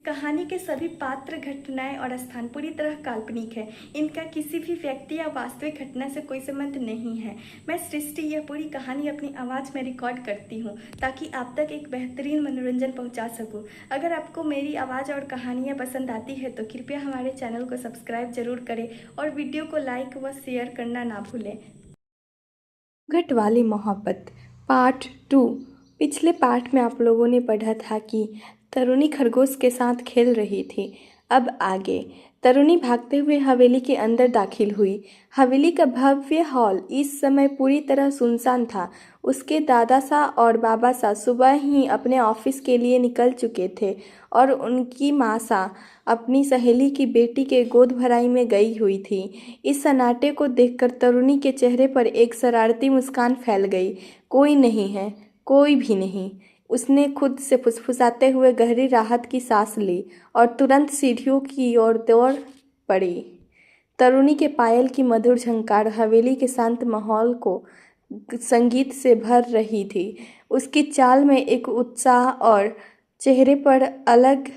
कहानी के सभी पात्र, घटनाएं और स्थान पूरी तरह काल्पनिक है। इनका किसी भी व्यक्ति या वास्तविक घटना से कोई संबंध नहीं है। मैं सृष्टि यह पूरी कहानी अपनी आवाज़ में रिकॉर्ड करती हूँ ताकि आप तक एक बेहतरीन मनोरंजन पहुँचा सकूँ। अगर आपको मेरी आवाज़ और कहानियाँ पसंद आती है तो कृपया हमारे चैनल को सब्सक्राइब जरूर करें और वीडियो को लाइक व शेयर करना ना भूलें। घट वाली मोहब्बत पार्ट 2। पिछले पार्ट में आप लोगों ने पढ़ा था कि तरुणी खरगोश के साथ खेल रही थी। अब आगे तरुणी भागते हुए हवेली के अंदर दाखिल हुई। हवेली का भव्य हॉल इस समय पूरी तरह सुनसान था। उसके दादा सा और बाबा सा सुबह ही अपने ऑफिस के लिए निकल चुके थे और उनकी माँ सा अपनी सहेली की बेटी के गोद भराई में गई हुई थी। इस सन्नाटे को देखकर तरुणी के चेहरे पर एक शरारती मुस्कान फैल गई। कोई नहीं है, कोई भी नहीं। उसने खुद से फुसफुसाते हुए गहरी राहत की सांस ली और तुरंत सीढ़ियों की ओर दौड़ पड़ी। तरुणी के पायल की मधुर झंकार हवेली के शांत माहौल को संगीत से भर रही थी। उसकी चाल में एक उत्साह और चेहरे पर अलग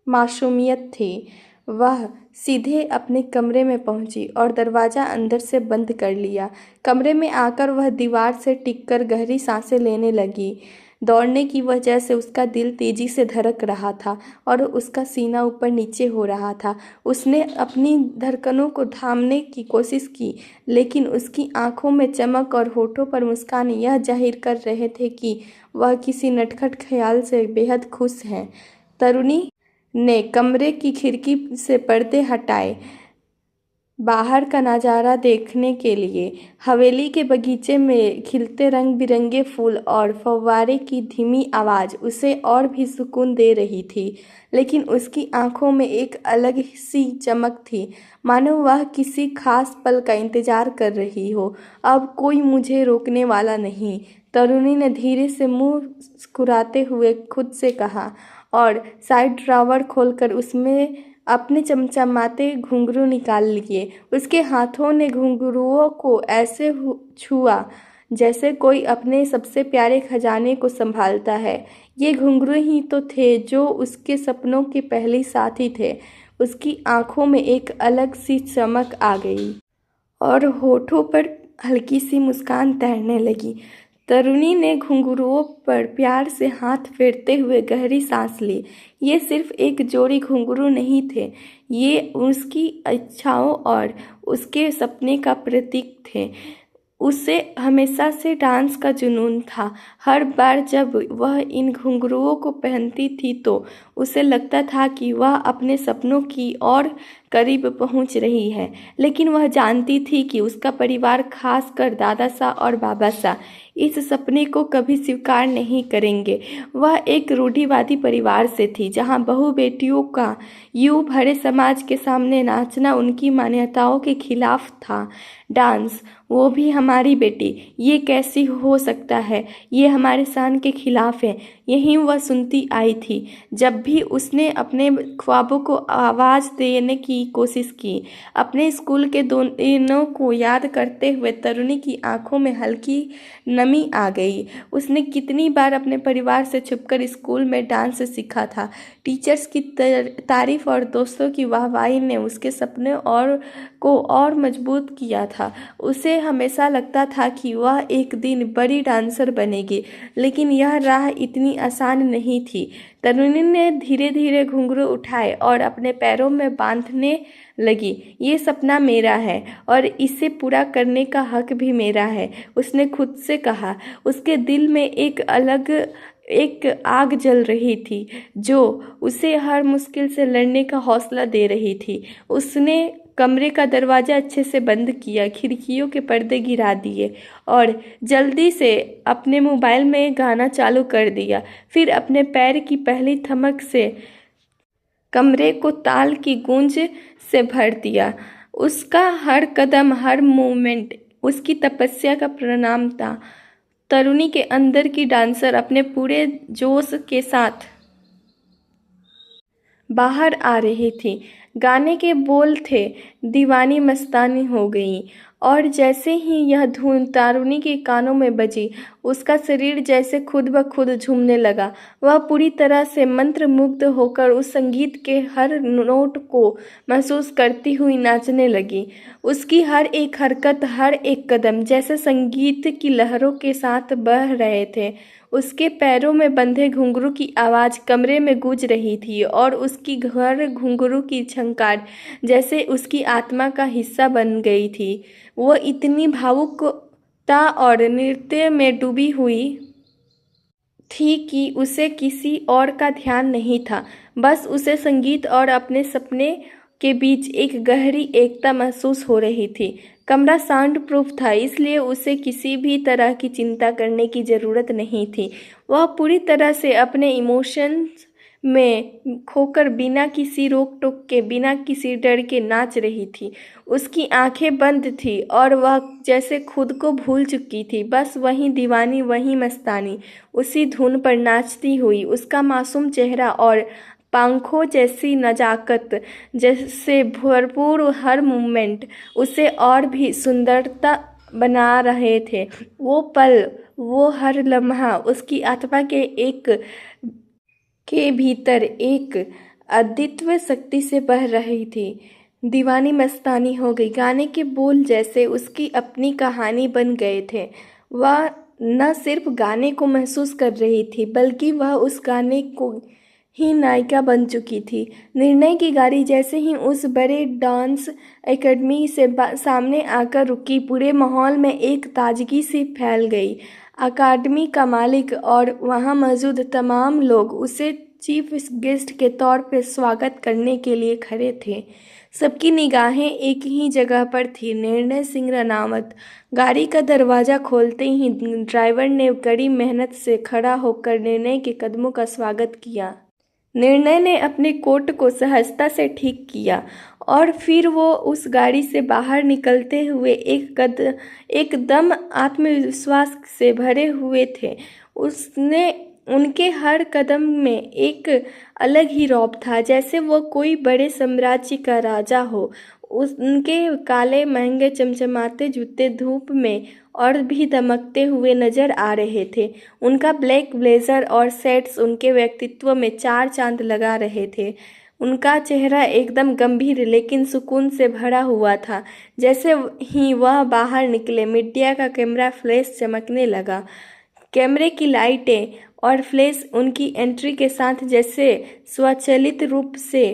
मासूमियत थी। वह सीधे अपने कमरे में पहुंची और दरवाज़ा अंदर से बंद कर लिया। कमरे में आकर वह दीवार से टिककर गहरी सांसें लेने लगी। दौड़ने की वजह से उसका दिल तेजी से धड़क रहा था और उसका सीना ऊपर नीचे हो रहा था। उसने अपनी धड़कनों को थामने की कोशिश की, लेकिन उसकी आंखों में चमक और होठों पर मुस्कान यह जाहिर कर रहे थे कि वह किसी नटखट ख्याल से बेहद खुश है। तरुणी ने कमरे की खिड़की से पर्दे हटाए बाहर का नज़ारा देखने के लिए। हवेली के बगीचे में खिलते रंग बिरंगे फूल और फव्वारे की धीमी आवाज़ उसे और भी सुकून दे रही थी, लेकिन उसकी आंखों में एक अलग सी चमक थी, मानो वह किसी खास पल का इंतजार कर रही हो। अब कोई मुझे रोकने वाला नहीं, तरुणी ने धीरे से मुंह मुस्कुराते हुए खुद से कहा और साइड ड्रॉवर खोलकर उसमें अपने चमचमाते घुंघरू निकाल लिए। उसके हाथों ने घुंघरुओं को ऐसे छुआ जैसे कोई अपने सबसे प्यारे खजाने को संभालता है। ये घुंघरू ही तो थे जो उसके सपनों के पहले साथी थे। उसकी आंखों में एक अलग सी चमक आ गई और होठों पर हल्की सी मुस्कान तैरने लगी। तरुणी ने घुंघरुओं पर प्यार से हाथ फेरते हुए गहरी सांस ली। ये सिर्फ एक जोड़ी घुंघरू नहीं थे, ये उसकी इच्छाओं और उसके सपने का प्रतीक थे। उसे हमेशा से डांस का जुनून था। हर बार जब वह इन घुंघरुओं को पहनती थी तो उसे लगता था कि वह अपने सपनों की और करीब पहुंच रही है, लेकिन वह जानती थी कि उसका परिवार, खासकर दादा सा और बाबा सा, इस सपने को कभी स्वीकार नहीं करेंगे। वह एक रूढ़िवादी परिवार से थी जहां बहू बेटियों का यूं भरे समाज के सामने नाचना उनकी मान्यताओं के खिलाफ था। डांस, वो भी हमारी बेटी, ये कैसी हो सकता है, ये हमारे शान के खिलाफ है। यही वह सुनती आई थी जब भी उसने अपने ख्वाबों को आवाज़ देने की कोशिश की। अपने स्कूल के दिनों को याद करते हुए तरुणी की आंखों में हल्की नमी आ गई। उसने कितनी बार अपने परिवार से छुपकर स्कूल में डांस सीखा था। टीचर्स की तारीफ और दोस्तों की वाहवाही ने उसके सपने को और मजबूत किया था। उसे हमेशा लगता था कि वह एक दिन बड़ी डांसर बनेगी, लेकिन यह राह इतनी आसान नहीं थी। तरुणी ने धीरे धीरे घुंघरू उठाए और अपने पैरों में बांधने लगी। ये सपना मेरा है और इसे पूरा करने का हक भी मेरा है, उसने खुद से कहा। उसके दिल में एक आग जल रही थी जो उसे हर मुश्किल से लड़ने का हौसला दे रही थी। उसने कमरे का दरवाज़ा अच्छे से बंद किया, खिड़कियों के पर्दे गिरा दिए और जल्दी से अपने मोबाइल में गाना चालू कर दिया। फिर अपने पैर की पहली थमक से कमरे को ताल की गूंज से भर दिया। उसका हर कदम, हर मूवमेंट उसकी तपस्या का परिणाम था। तरुणी के अंदर की डांसर अपने पूरे जोश के साथ बाहर आ रही थी। गाने के बोल थे, दीवानी मस्तानी हो गई और जैसे ही यह धुन तरुणी के कानों में बजी, उसका शरीर जैसे खुद ब खुद झूमने लगा। वह पूरी तरह से मंत्रमुग्ध होकर उस संगीत के हर नोट को महसूस करती हुई नाचने लगी। उसकी हर एक हरकत, हर एक कदम जैसे संगीत की लहरों के साथ बह रहे थे। उसके पैरों में बंधे घुंघरू की आवाज़ कमरे में गूंज रही थी और उसकी हर घुंघरू की झंकार जैसे उसकी आत्मा का हिस्सा बन गई थी। वो इतनी भावुकता और नृत्य में डूबी हुई थी कि उसे किसी और का ध्यान नहीं था। बस उसे संगीत और अपने सपने के बीच एक गहरी एकता महसूस हो रही थी। कमरा साउंड प्रूफ था, इसलिए उसे किसी भी तरह की चिंता करने की ज़रूरत नहीं थी। वह पूरी तरह से अपने इमोशंस में खोकर बिना किसी रोक टोक के, बिना किसी डर के नाच रही थी। उसकी आंखें बंद थी और वह जैसे खुद को भूल चुकी थी। बस वही दीवानी, वही मस्तानी, उसी धुन पर नाचती हुई। उसका मासूम चेहरा और पंखों जैसी नजाकत जैसे भरपूर हर मोमेंट उसे और भी सुंदरता बना रहे थे। वो पल, वो हर लम्हा उसकी आत्मा के भीतर एक अद्वितीय शक्ति से बह रही थी। दीवानी मस्तानी हो गई। गाने के बोल जैसे उसकी अपनी कहानी बन गए थे। वह न सिर्फ गाने को महसूस कर रही थी, बल्कि वह उस गाने को ही नायिका बन चुकी थी। निर्णय की गाड़ी जैसे ही उस बड़े डांस एकेडमी से सामने आकर रुकी, पूरे माहौल में एक ताजगी सी फैल गई। अकादमी का मालिक और वहां मौजूद तमाम लोग उसे चीफ गेस्ट के तौर पर स्वागत करने के लिए खड़े थे। सबकी निगाहें एक ही जगह पर थी, निर्णय सिंह रनावत। गाड़ी का दरवाज़ा खोलते ही ड्राइवर ने कड़ी मेहनत से खड़ा होकर निर्णय के कदमों का स्वागत किया। निर्णय ने अपने कोट को सहजता से ठीक किया और फिर वो उस गाड़ी से बाहर निकलते हुए एकदम आत्मविश्वास से भरे हुए थे। उनके हर कदम में एक अलग ही रौब था, जैसे वो कोई बड़े साम्राज्य का राजा हो। उनके काले महंगे चमचमाते जूते धूप में और भी दमकते हुए नजर आ रहे थे। उनका ब्लैक ब्लेजर और सेट्स उनके व्यक्तित्व में चार चांद लगा रहे थे। उनका चेहरा एकदम गंभीर लेकिन सुकून से भरा हुआ था। जैसे ही वह बाहर निकले, मीडिया का कैमरा फ्लैश चमकने लगा। कैमरे की लाइटें और फ्लैश उनकी एंट्री के साथ जैसे स्वचालित रूप से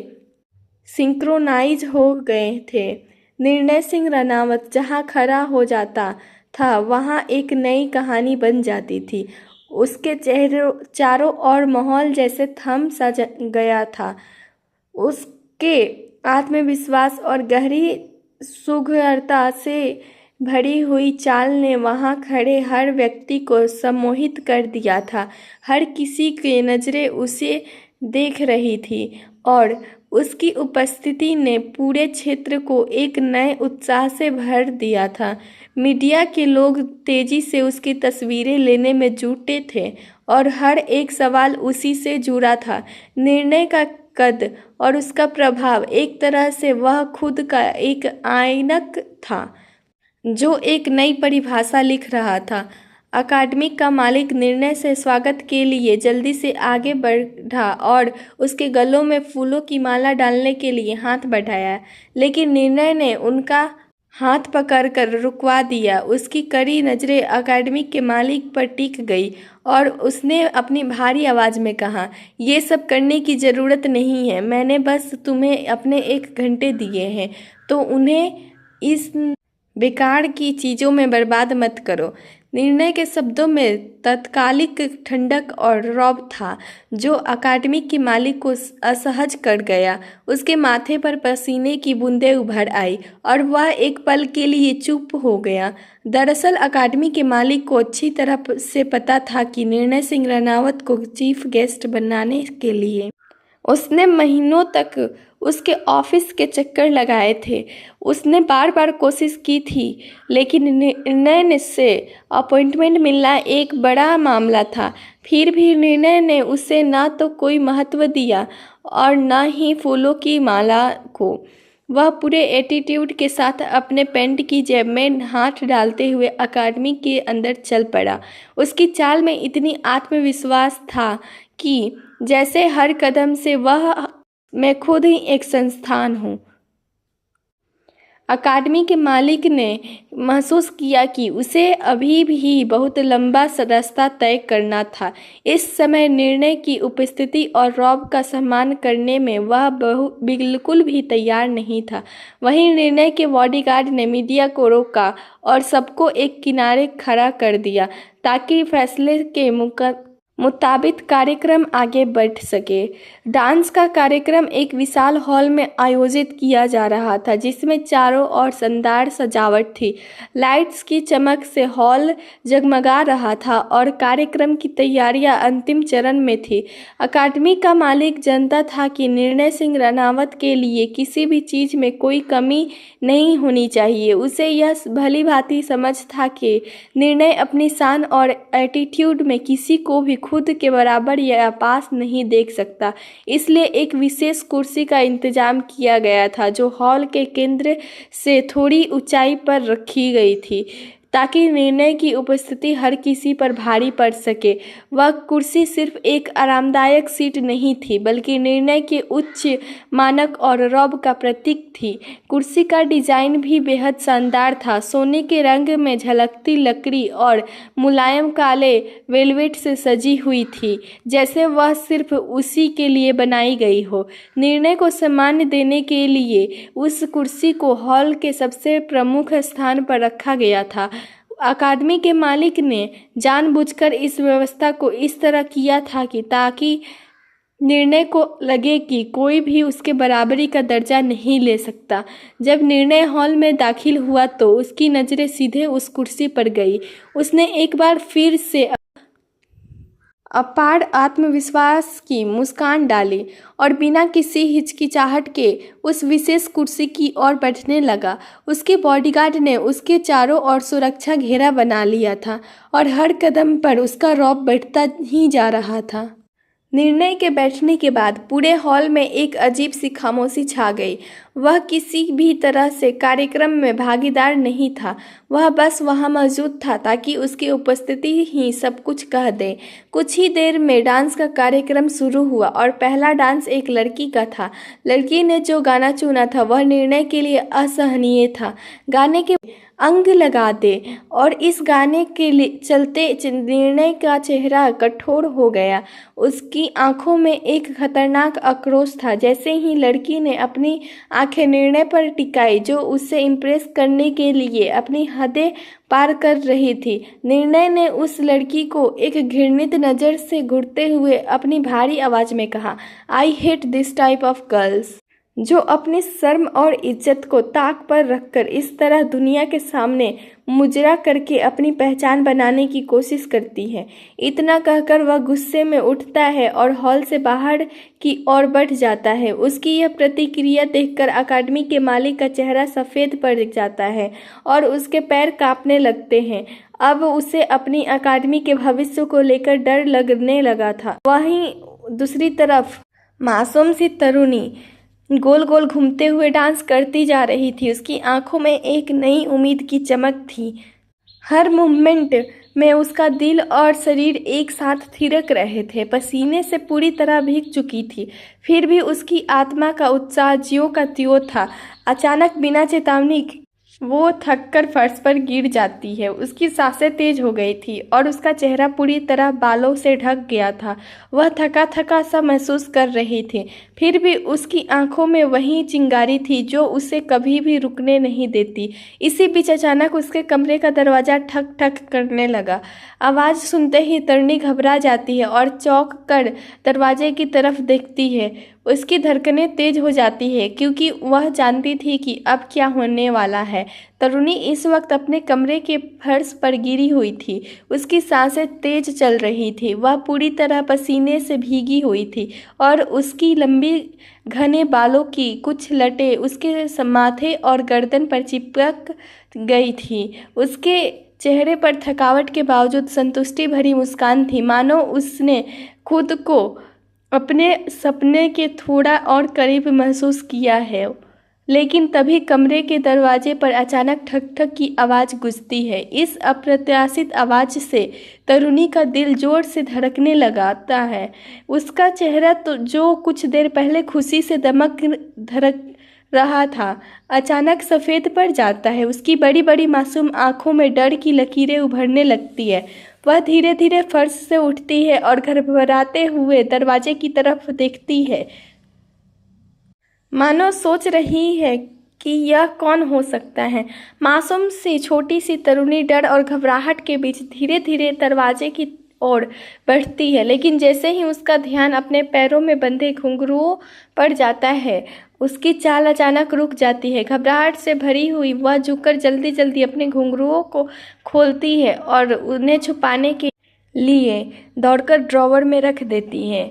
सिंक्रोनाइज हो गए थे। निर्णय सिंह रनावत जहां खड़ा हो जाता था, वहां एक नई कहानी बन जाती थी। उसके चारों ओर माहौल जैसे थम सा गया था। उसके आत्मविश्वास और गहरी सुघड़ता से भरी हुई चाल ने वहां खड़े हर व्यक्ति को सम्मोहित कर दिया था। हर किसी की नज़रें उसे देख रही थी और उसकी उपस्थिति ने पूरे क्षेत्र को एक नए उत्साह से भर दिया था। मीडिया के लोग तेजी से उसकी तस्वीरें लेने में जुटे थे और हर एक सवाल उसी से जुड़ा था। निर्णय का कद और उसका प्रभाव, एक तरह से वह खुद का एक आइनक था जो एक नई परिभाषा लिख रहा था। अकादमी का मालिक निर्णय से स्वागत के लिए जल्दी से आगे बढ़ा और उसके गलों में फूलों की माला डालने के लिए हाथ बढ़ाया, लेकिन निर्णय ने उनका हाथ पकड़कर रुकवा दिया। उसकी कड़ी नज़रें अकादमी के मालिक पर टिक गई और उसने अपनी भारी आवाज़ में कहा, ये सब करने की ज़रूरत नहीं है। मैंने बस तुम्हें अपने 1 घंटे दिए हैं, तो उन्हें इस बेकार की चीज़ों में बर्बाद मत करो। निर्णय के शब्दों में तत्कालिक ठंडक और रौब था जो अकादमी के मालिक को असहज कर गया। उसके माथे पर पसीने की बूंदें उभर आई और वह एक पल के लिए चुप हो गया। दरअसल अकादमी के मालिक को अच्छी तरह से पता था कि निर्णय सिंह रनावत को चीफ गेस्ट बनाने के लिए उसने महीनों तक उसके ऑफिस के चक्कर लगाए थे। उसने बार बार कोशिश की थी, लेकिन निर्णय से अपॉइंटमेंट मिलना एक बड़ा मामला था। फिर भी निर्णय ने उसे ना तो कोई महत्व दिया और ना ही फूलों की माला को। वह पूरे एटीट्यूड के साथ अपने पैंट की जेब में हाथ डालते हुए अकादमी के अंदर चल पड़ा। उसकी चाल में इतनी आत्मविश्वास था कि जैसे हर कदम से वह मैं खुद ही एक संस्थान हूँ। अकादमी के मालिक ने महसूस किया कि उसे अभी भी बहुत लंबा रास्ता तय करना था। इस समय निर्णय की उपस्थिति और रॉब का सम्मान करने में वह बिल्कुल भी तैयार नहीं था। वहीं निर्णय के बॉडीगार्ड ने मीडिया को रोका और सबको एक किनारे खड़ा कर दिया ताकि फैसले के मुताबिक कार्यक्रम आगे बढ़ सके। डांस का कार्यक्रम एक विशाल हॉल में आयोजित किया जा रहा था जिसमें चारों ओर शानदार सजावट थी। लाइट्स की चमक से हॉल जगमगा रहा था और कार्यक्रम की तैयारियां अंतिम चरण में थी। अकादमी का मालिक जानता था कि निर्णय सिंह रानावत के लिए किसी भी चीज़ में कोई कमी नहीं होनी चाहिए। उसे यह भली भांति समझ था कि निर्णय अपनी शान और एटीट्यूड में किसी को भी खुद के बराबर या पास नहीं देख सकता। इसलिए एक विशेष कुर्सी का इंतजाम किया गया था जो हॉल के केंद्र से थोड़ी ऊंचाई पर रखी गई थी ताकि निर्णय की उपस्थिति हर किसी पर भारी पड़ सके। वह कुर्सी सिर्फ एक आरामदायक सीट नहीं थी बल्कि निर्णय के उच्च मानक और रौब का प्रतीक थी। कुर्सी का डिजाइन भी बेहद शानदार था। सोने के रंग में झलकती लकड़ी और मुलायम काले वेलवेट से सजी हुई थी जैसे वह सिर्फ उसी के लिए बनाई गई हो। निर्णय को सम्मान देने के लिए उस कुर्सी को हॉल के सबसे प्रमुख स्थान पर रखा गया था। अकादमी के मालिक ने जानबूझकर इस व्यवस्था को इस तरह किया था कि ताकि निर्णय को लगे कि कोई भी उसके बराबरी का दर्जा नहीं ले सकता। जब निर्णय हॉल में दाखिल हुआ तो उसकी नज़रें सीधे उस कुर्सी पर गई। उसने एक बार फिर से अपार आत्मविश्वास की मुस्कान डाली और बिना किसी हिचकिचाहट के उस विशेष कुर्सी की ओर बढ़ने लगा। उसके बॉडीगार्ड ने उसके चारों ओर सुरक्षा घेरा बना लिया था और हर कदम पर उसका रौब बढ़ता ही जा रहा था। निर्णय के बैठने के बाद पूरे हॉल में एक अजीब सी खामोशी छा गई। वह किसी भी तरह से कार्यक्रम में भागीदार नहीं था। वह बस वहां मौजूद था ताकि उसकी उपस्थिति ही सब कुछ कह दे। कुछ ही देर में डांस का कार्यक्रम शुरू हुआ और पहला डांस एक लड़की का था। लड़की ने जो गाना चुना था वह निर्णय के लिए असहनीय था। गाने के अंग लगा दे और इस गाने के लिए चलते निर्णय का चेहरा कठोर हो गया। उसकी आंखों में एक खतरनाक आक्रोश था। जैसे ही लड़की ने अपनी आंखें निर्णय पर टिकाई जो उससे इम्प्रेस करने के लिए अपनी हदें पार कर रही थी, निर्णय ने उस लड़की को एक घृणित नज़र से घूरते हुए अपनी भारी आवाज़ में कहा, I hate this type of girls, जो अपनी शर्म और इज्जत को ताक पर रखकर इस तरह दुनिया के सामने मुजरा करके अपनी पहचान बनाने की कोशिश करती है। इतना कहकर वह गुस्से में उठता है और हॉल से बाहर की ओर बढ़ जाता है। उसकी यह प्रतिक्रिया देखकर अकादमी के मालिक का चेहरा सफ़ेद पड़ जाता है और उसके पैर कांपने लगते हैं। अब उसे अपनी अकादमी के भविष्य को लेकर डर लगने लगा था। वहीं दूसरी तरफ मासूम सी तरुणी गोल गोल घूमते हुए डांस करती जा रही थी। उसकी आंखों में एक नई उम्मीद की चमक थी। हर मूवमेंट में उसका दिल और शरीर एक साथ थिरक रहे थे। पसीने से पूरी तरह भीग चुकी थी, फिर भी उसकी आत्मा का उत्साह ज्यों का त्यों था। अचानक बिना चेतावनी वो थककर फर्श पर गिर जाती है। उसकी सांसें तेज हो गई थी और उसका चेहरा पूरी तरह बालों से ढक गया था। वह थका थका सा महसूस कर रही थी, फिर भी उसकी आंखों में वही चिंगारी थी जो उसे कभी भी रुकने नहीं देती। इसी बीच अचानक उसके कमरे का दरवाज़ा ठक ठक करने लगा। आवाज़ सुनते ही तरुणी घबरा जाती है और चौंक कर दरवाजे की तरफ देखती है। उसकी धड़कनें तेज हो जाती है क्योंकि वह जानती थी कि अब क्या होने वाला है। तरुणी इस वक्त अपने कमरे के फर्श पर गिरी हुई थी। उसकी सांसें तेज चल रही थी। वह पूरी तरह पसीने से भीगी हुई थी और उसकी लंबी घने बालों की कुछ लटें उसके माथे और गर्दन पर चिपक गई थी। उसके चेहरे पर थकावट के बावजूद संतुष्टि भरी मुस्कान थी, मानो उसने खुद को अपने सपने के थोड़ा और करीब महसूस किया है। लेकिन तभी कमरे के दरवाजे पर अचानक ठक ठक की आवाज़ गूंजती है। इस अप्रत्याशित आवाज़ से तरुणी का दिल जोर से धड़कने लगाता है। उसका चेहरा तो जो कुछ देर पहले खुशी से दमक धड़क रहा था, अचानक सफ़ेद पड़ जाता है। उसकी बड़ी बड़ी मासूम आंखों में डर की लकीरें उभरने लगती है। वह धीरे धीरे फर्श से उठती है और घबराते हुए दरवाजे की तरफ देखती है, मानो सोच रही है कि यह कौन हो सकता है। मासूम सी छोटी सी तरुणी डर और घबराहट के बीच धीरे धीरे दरवाजे की ओर बढ़ती है, लेकिन जैसे ही उसका ध्यान अपने पैरों में बंधे घुंघरुओं पर जाता है, उसकी चाल अचानक रुक जाती है। घबराहट से भरी हुई वह झुककर जल्दी जल्दी अपने घुंघरुओं को खोलती है और उन्हें छुपाने के लिए दौड़कर ड्रॉवर में रख देती है।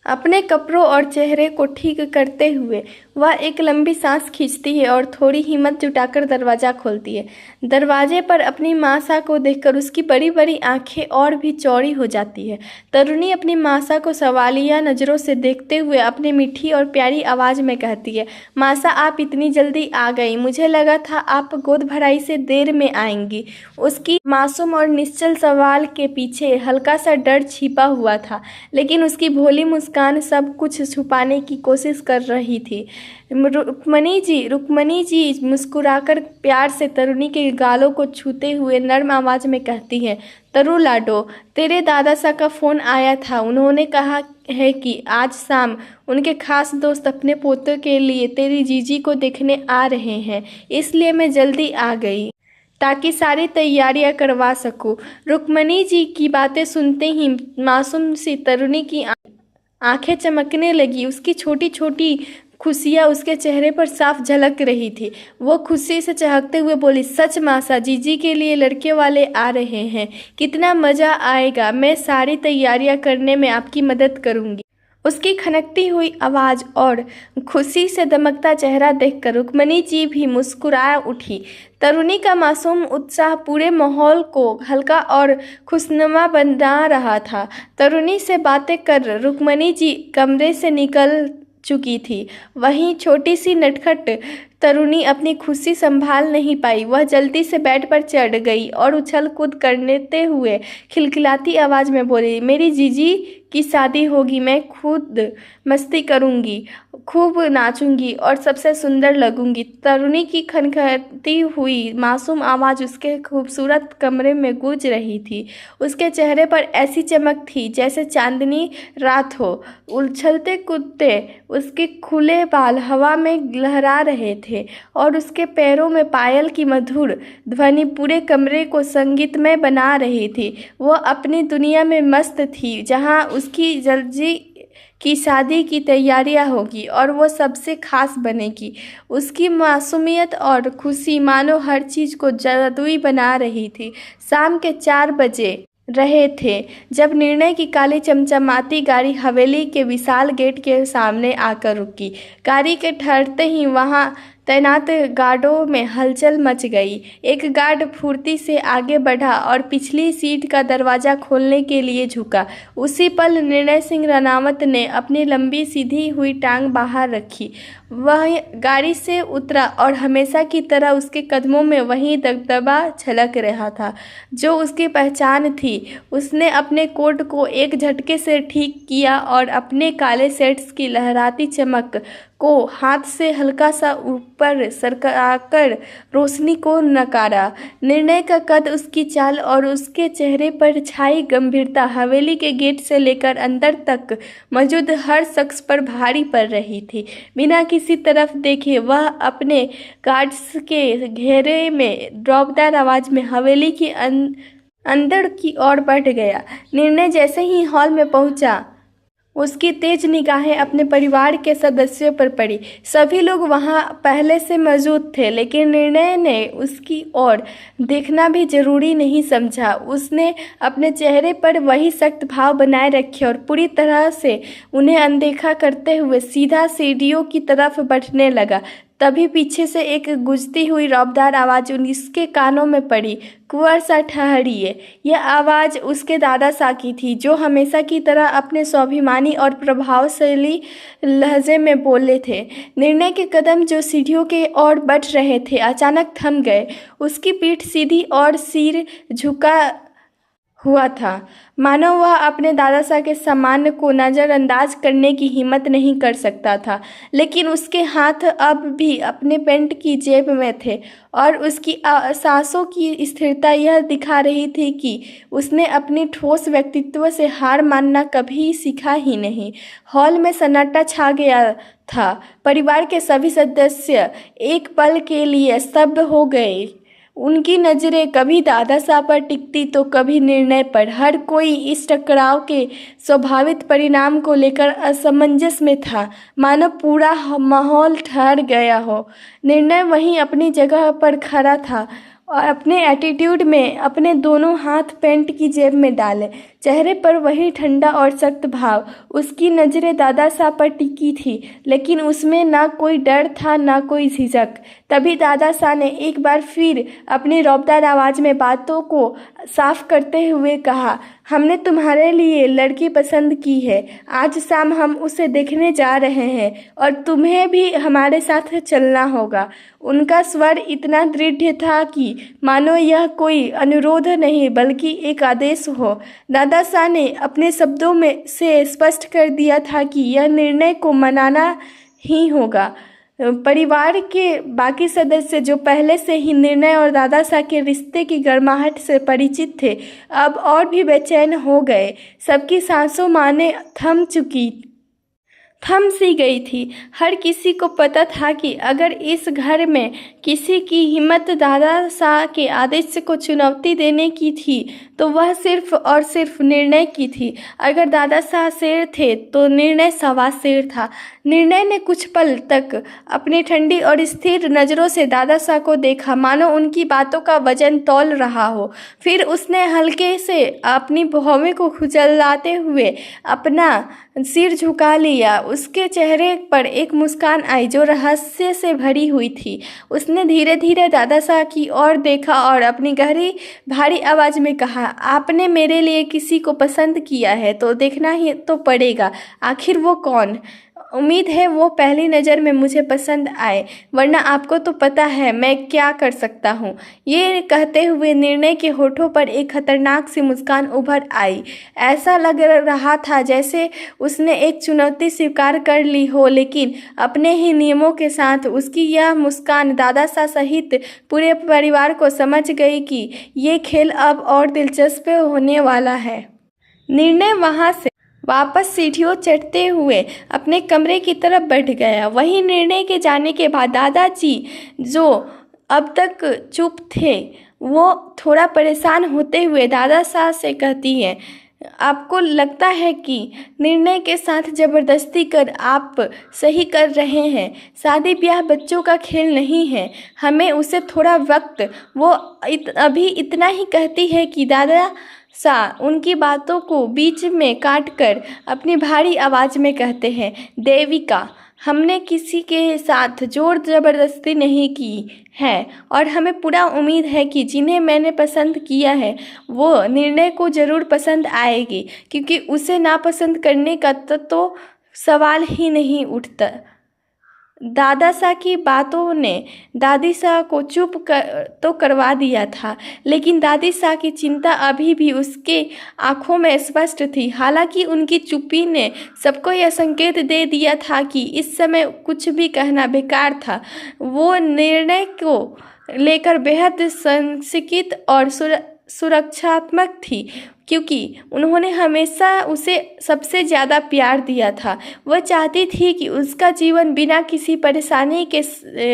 अपने कपड़ों और चेहरे को ठीक करते हुए वह एक लंबी सांस खींचती है और थोड़ी हिम्मत जुटाकर दरवाज़ा खोलती है। दरवाजे पर अपनी मासा को देखकर उसकी बड़ी बड़ी आंखें और भी चौड़ी हो जाती है। तरुणी अपनी मासा को सवालिया नज़रों से देखते हुए अपनी मीठी और प्यारी आवाज़ में कहती है, मासा आप इतनी जल्दी आ गई, मुझे लगा था आप गोद भराई से देर में आएंगी। उसकी मासूम और निश्चल सवाल के पीछे हल्का सा डर छिपा हुआ था, लेकिन उसकी भोली मुस्कान सब कुछ छुपाने की कोशिश कर रही थी। रुक्मणी जी मुस्कुराकर प्यार से तरुणी के गालों को छूते हुए नर्म आवाज़ में कहती हैं, तरु लाडो, तेरे दादा सा का फ़ोन आया था। उन्होंने कहा है कि आज शाम उनके खास दोस्त अपने पोते के लिए तेरी जीजी को देखने आ रहे हैं, इसलिए मैं जल्दी आ गई ताकि सारी तैयारियां करवा सकूं। रुक्मणी जी की बातें सुनते ही मासूम सी तरुणी की आंखें चमकने लगी। उसकी छोटी छोटी खुशियाँ उसके चेहरे पर साफ झलक रही थी। वो खुशी से चहकते हुए बोली, सच मासा, जीजी के लिए लड़के वाले आ रहे हैं, कितना मज़ा आएगा। मैं सारी तैयारियां करने में आपकी मदद करूंगी। उसकी खनकती हुई आवाज़ और खुशी से दमकता चेहरा देखकर रुक्मणी जी भी मुस्कुरा उठी। तरुणी का मासूम उत्साह पूरे माहौल को हल्का और खुशनुमा बना रहा था। तरुणी से बातें कर रुक्मणी जी कमरे से निकल चुकी थी। वहीं छोटी सी नटखट तरुणी अपनी खुशी संभाल नहीं पाई। वह जल्दी से बेड पर चढ़ गई और उछल कूद करते हुए खिलखिलाती आवाज़ में बोली, मेरी जीजी की शादी होगी, मैं खुद मस्ती करूंगी, खूब नाचूंगी और सबसे सुंदर लगूंगी। तरुणी की खनखती हुई मासूम आवाज़ उसके खूबसूरत कमरे में गूंज रही थी। उसके चेहरे पर ऐसी चमक थी जैसे चांदनी रात हो। उछलते कूदते उसके खुले बाल हवा में लहरा रहे थे और उसके पैरों में पायल की मधुर ध्वनि पूरे कमरे को संगीतमय बना रही थी। वो अपनी दुनिया में मस्त थी, जहाँ उसकी जल्दी की शादी की तैयारियां होगी और वो सबसे खास बनेगी। उसकी मासूमियत और खुशी मानो हर चीज़ को जादुई बना रही थी। शाम के 4 बजे रहे थे जब निर्णय की काली चमचमाती गाड़ी हवेली के विशाल गेट के सामने आकर रुकी। गाड़ी के ठहरते ही वहां तैनात गार्डों में हलचल मच गई। एक गार्ड फुर्ती से आगे बढ़ा और पिछली सीट का दरवाज़ा खोलने के लिए झुका। उसी पल निर्णय सिंह रनावत ने अपनी लंबी सीधी हुई टांग बाहर रखी। वह गाड़ी से उतरा और हमेशा की तरह उसके कदमों में वही दबदबा झलक रहा था जो उसकी पहचान थी। उसने अपने कोट को एक झटके से ठीक किया और अपने काले सेट्स की लहराती चमक को हाथ से हल्का सा ऊपर सरकाकर रोशनी को नकारा। निर्णय का कद, उसकी चाल और उसके चेहरे पर छाई गंभीरता हवेली के गेट से लेकर अंदर तक मौजूद हर शख्स पर भारी पड़ रही थी। बिना किसी तरफ देखे वह अपने गार्ड्स के घेरे में ड्रॉपदार आवाज़ में हवेली की अंदर की ओर बढ़ गया। निर्णय जैसे ही हॉल में पहुंचा, उसकी तेज निगाहें अपने परिवार के सदस्यों पर पड़ी। सभी लोग वहां पहले से मौजूद थे, लेकिन निर्णय ने उसकी ओर देखना भी जरूरी नहीं समझा। उसने अपने चेहरे पर वही सख्त भाव बनाए रखे और पूरी तरह से उन्हें अनदेखा करते हुए सीधा सीढ़ियों की तरफ बढ़ने लगा। तभी पीछे से एक गूंजती हुई रौबदार आवाज़ उसके कानों में पड़ी। कुंवर सा ठहरिए। यह आवाज़ उसके दादा सा की थी, जो हमेशा की तरह अपने स्वाभिमानी और प्रभावशाली लहजे में बोले थे। निर्णय के कदम जो सीढ़ियों के ओर बढ़ रहे थे अचानक थम गए। उसकी पीठ सीधी और सिर झुका हुआ था, मानो वह अपने दादा साहब के सम्मान को नज़रअंदाज करने की हिम्मत नहीं कर सकता था। लेकिन उसके हाथ अब भी अपने पैंट की जेब में थे और उसकी सांसों की स्थिरता यह दिखा रही थी कि उसने अपने ठोस व्यक्तित्व से हार मानना कभी सीखा ही नहीं। हॉल में सन्नाटा छा गया था। परिवार के सभी सदस्य एक पल के लिए स्तब्ध हो गए। उनकी नज़रें कभी दादा साहब पर टिकती तो कभी निर्णय पर। हर कोई इस टकराव के स्वाभाविक परिणाम को लेकर असमंजस में था, मानो पूरा माहौल ठहर गया हो। निर्णय वहीं अपनी जगह पर खड़ा था और अपने एटीट्यूड में अपने दोनों हाथ पैंट की जेब में डाले, चेहरे पर वही ठंडा और सख्त भाव। उसकी नज़रें दादा साहब पर टिकी थी, लेकिन उसमें ना कोई डर था ना कोई झिझक। तभी दादा साहब ने एक बार फिर अपनी रौबदार आवाज़ में बातों को साफ करते हुए कहा, हमने तुम्हारे लिए लड़की पसंद की है। आज शाम हम उसे देखने जा रहे हैं और तुम्हें भी हमारे साथ चलना होगा। उनका स्वर इतना दृढ़ था कि मानो यह कोई अनुरोध नहीं बल्कि एक आदेश हो। दादा साहब ने अपने शब्दों में से स्पष्ट कर दिया था कि यह निर्णय को मनाना ही होगा। परिवार के बाकी सदस्य जो पहले से ही निर्णय और दादा साहब के रिश्ते की गर्माहट से परिचित थे, अब और भी बेचैन हो गए। सबकी सांसों माने थम सी गई थी। हर किसी को पता था कि अगर इस घर में किसी की हिम्मत दादा साहब के आदेश को चुनौती देने की थी तो वह सिर्फ और सिर्फ निर्णय की थी। अगर दादा साहब शेर थे तो निर्णय सवा शेर था। निर्णय ने कुछ पल तक अपनी ठंडी और स्थिर नज़रों से दादा साहब को देखा, मानो उनकी बातों का वजन तौल रहा हो। फिर उसने हल्के से अपनी भौहें को खुजलाते हुए अपना सिर झुका लिया। उसके चेहरे पर एक मुस्कान आई जो रहस्य से भरी हुई थी। उसने धीरे धीरे दादा साहब की ओर देखा और अपनी गहरी भारी आवाज़ में कहा, आपने मेरे लिए किसी को पसंद किया है तो देखना ही तो पड़ेगा, आखिर वो कौन। उम्मीद है वो पहली नज़र में मुझे पसंद आए, वरना आपको तो पता है मैं क्या कर सकता हूँ। ये कहते हुए निर्णय के होठों पर एक खतरनाक सी मुस्कान उभर आई। ऐसा लग रहा था जैसे उसने एक चुनौती स्वीकार कर ली हो, लेकिन अपने ही नियमों के साथ। उसकी यह मुस्कान दादा साहब सहित पूरे परिवार को समझ गई कि ये खेल अब और दिलचस्प होने वाला है। निर्णय वहाँ से वापस सीढ़ियों चढ़ते हुए अपने कमरे की तरफ बढ़ गया। वहीं निर्णय के जाने के बाद दादाजी, जो अब तक चुप थे, वो थोड़ा परेशान होते हुए दादा साहब से कहती हैं, आपको लगता है कि निर्णय के साथ ज़बरदस्ती कर आप सही कर रहे हैं। शादी ब्याह बच्चों का खेल नहीं है, हमें उसे थोड़ा वक्त। वो अभी इतना ही कहती है कि दादा सा उनकी बातों को बीच में काटकर अपनी भारी आवाज़ में कहते हैं, देविका, हमने किसी के साथ जोर ज़बरदस्ती नहीं की है और हमें पूरा उम्मीद है कि जिन्हें मैंने पसंद किया है वो निर्णय को ज़रूर पसंद आएगी, क्योंकि उसे नापसंद करने का तो सवाल ही नहीं उठता। दादा साहब की बातों ने दादी साहब को चुप तो करवा दिया था, लेकिन दादी साहब की चिंता अभी भी उसके आंखों में स्पष्ट थी। हालांकि उनकी चुप्पी ने सबको यह संकेत दे दिया था कि इस समय कुछ भी कहना बेकार था। वो निर्णय को लेकर बेहद संशयित और सुरक्षात्मक थी, क्योंकि उन्होंने हमेशा उसे सबसे ज़्यादा प्यार दिया था। वह चाहती थी कि उसका जीवन बिना किसी परेशानी के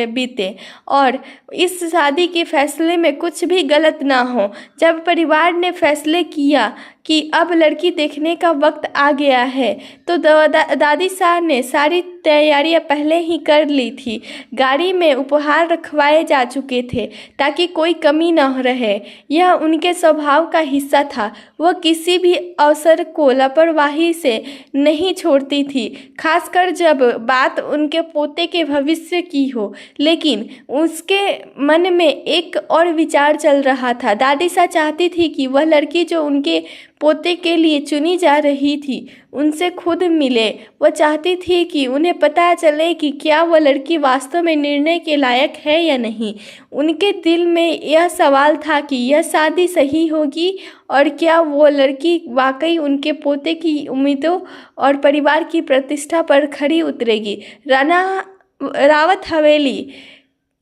बीते और इस शादी के फैसले में कुछ भी गलत ना हो। जब परिवार ने फैसले किया कि अब लड़की देखने का वक्त आ गया है। तो दादी साहब ने सारी तैयारियां पहले ही कर ली थी। गाड़ी में उपहार रखवाए जा चुके थे ताकि कोई कमी न रहे। यह उनके स्वभाव का हिस्सा था। वह किसी भी अवसर को लापरवाही से नहीं छोड़ती थी, खासकर जब बात उनके पोते के भविष्य की हो। लेकिन उसके मन में एक और विचार चल रहा था। दादी सा चाहती थी कि वह लड़की जो उनके पोते के लिए चुनी जा रही थी उनसे खुद मिले। वह चाहती थी कि उन्हें पता चले कि क्या वह लड़की वास्तव में निर्णय के लायक है या नहीं। उनके दिल में यह सवाल था कि यह शादी सही होगी और क्या वो लड़की वाकई उनके पोते की उम्मीदों और परिवार की प्रतिष्ठा पर खरी उतरेगी। रावत हवेली,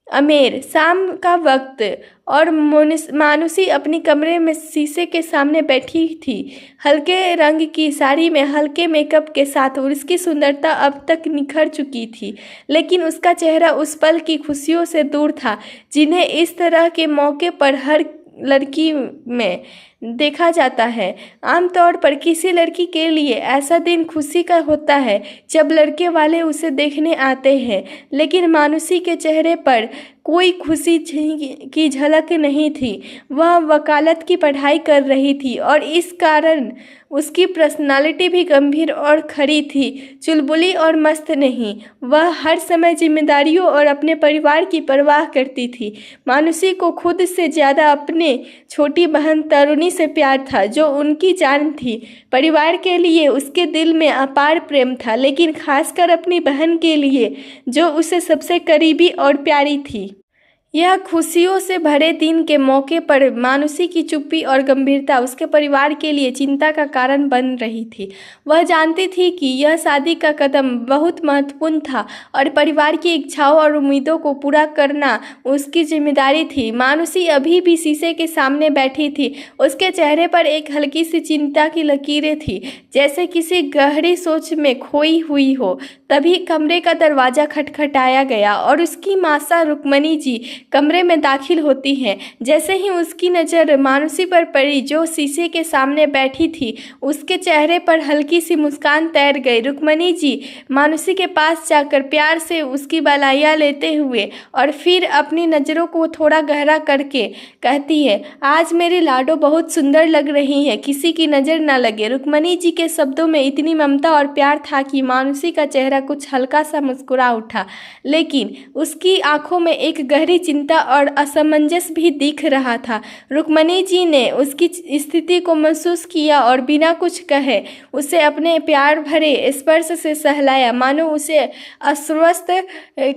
अमेर, शाम का वक्त और मानुषी अपनी कमरे में शीशे के सामने बैठी थी, हल्के रंग की साड़ी में हल्के मेकअप के साथ। और उसकी सुंदरता अब तक निखर चुकी थी, लेकिन उसका चेहरा उस पल की खुशियों से दूर था जिन्हें इस तरह के मौके पर हर लड़की में देखा जाता है। आमतौर पर किसी लड़की के लिए ऐसा दिन खुशी का होता है जब लड़के वाले उसे देखने आते हैं, लेकिन मानुषी के चेहरे पर कोई खुशी की झलक नहीं थी। वह वकालत की पढ़ाई कर रही थी और इस कारण उसकी पर्सनालिटी भी गंभीर और खड़ी थी, चुलबुली और मस्त नहीं। वह हर समय जिम्मेदारियों और अपने परिवार की परवाह करती थी। मानुषी को खुद से ज़्यादा अपने छोटी बहन तरुणी से प्यार था, जो उनकी जान थी। परिवार के लिए उसके दिल में अपार प्रेम था, लेकिन खासकर अपनी बहन के लिए जो उसे सबसे करीबी और प्यारी थी। यह खुशियों से भरे दिन के मौके पर मानुषी की चुप्पी और गंभीरता उसके परिवार के लिए चिंता का कारण बन रही थी। वह जानती थी कि यह शादी का कदम बहुत महत्वपूर्ण था और परिवार की इच्छाओं और उम्मीदों को पूरा करना उसकी जिम्मेदारी थी। मानुषी अभी भी शीशे के सामने बैठी थी। उसके चेहरे पर एक हल्की सी चिंता की लकीरें थी, जैसे किसी गहरी सोच में खोई हुई हो। तभी कमरे का दरवाजा खटखटाया गया और उसकी मासा रुक्मणी जी कमरे में दाखिल होती हैं। जैसे ही उसकी नज़र मानुषी पर पड़ी, जो शीशे के सामने बैठी थी, उसके चेहरे पर हल्की सी मुस्कान तैर गई। रुक्मणी जी मानुषी के पास जाकर प्यार से उसकी बालाइयाँ लेते हुए और फिर अपनी नज़रों को थोड़ा गहरा करके कहती है, आज मेरी लाडो बहुत सुंदर लग रही है, किसी की नज़र ना लगे। रुक्मणी जी के शब्दों में इतनी ममता और प्यार था कि मानुषी का चेहरा कुछ हल्का सा मुस्कुरा उठा, लेकिन उसकी आंखों में एक गहरी चिंता और असमंजस भी दिख रहा था। रुक्मणी जी ने उसकी स्थिति को महसूस किया और बिना कुछ कहे उसे अपने प्यार भरे स्पर्श से सहलाया, मानो उसे आश्वस्त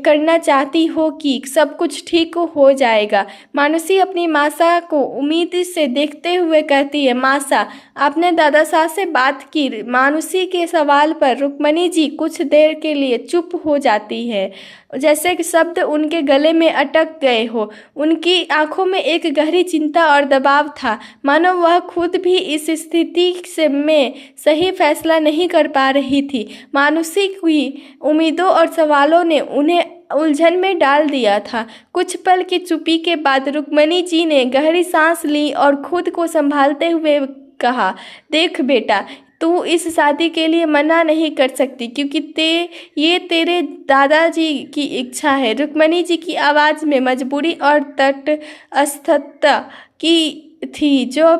करना चाहती हो कि सब कुछ ठीक हो जाएगा। मानुषी अपनी मासा को उम्मीद से देखते हुए कहती है, मासा, आपने दादा साहब से बात की? मानुषी के सवाल पर रुक्मणी जी कुछ देर के लिए चुप हो जाती है, जैसे कि शब्द उनके गले में अटक गए हो। उनकी आंखों में एक गहरी चिंता और दबाव था, मानो वह खुद भी इस स्थिति में सही फैसला नहीं कर पा रही थी। मानुषी की उम्मीदों और सवालों ने उन्हें उलझन में डाल दिया था। कुछ पल की चुप्पी के बाद रुक्मणी जी ने गहरी सांस ली और खुद को संभालते हुए कहा, देख बेटा, तू इस शादी के लिए मना नहीं कर सकती, क्योंकि ये तेरे दादाजी की इच्छा है। रुक्मणी जी की आवाज़ में मजबूरी और तटस्थता की थी, जो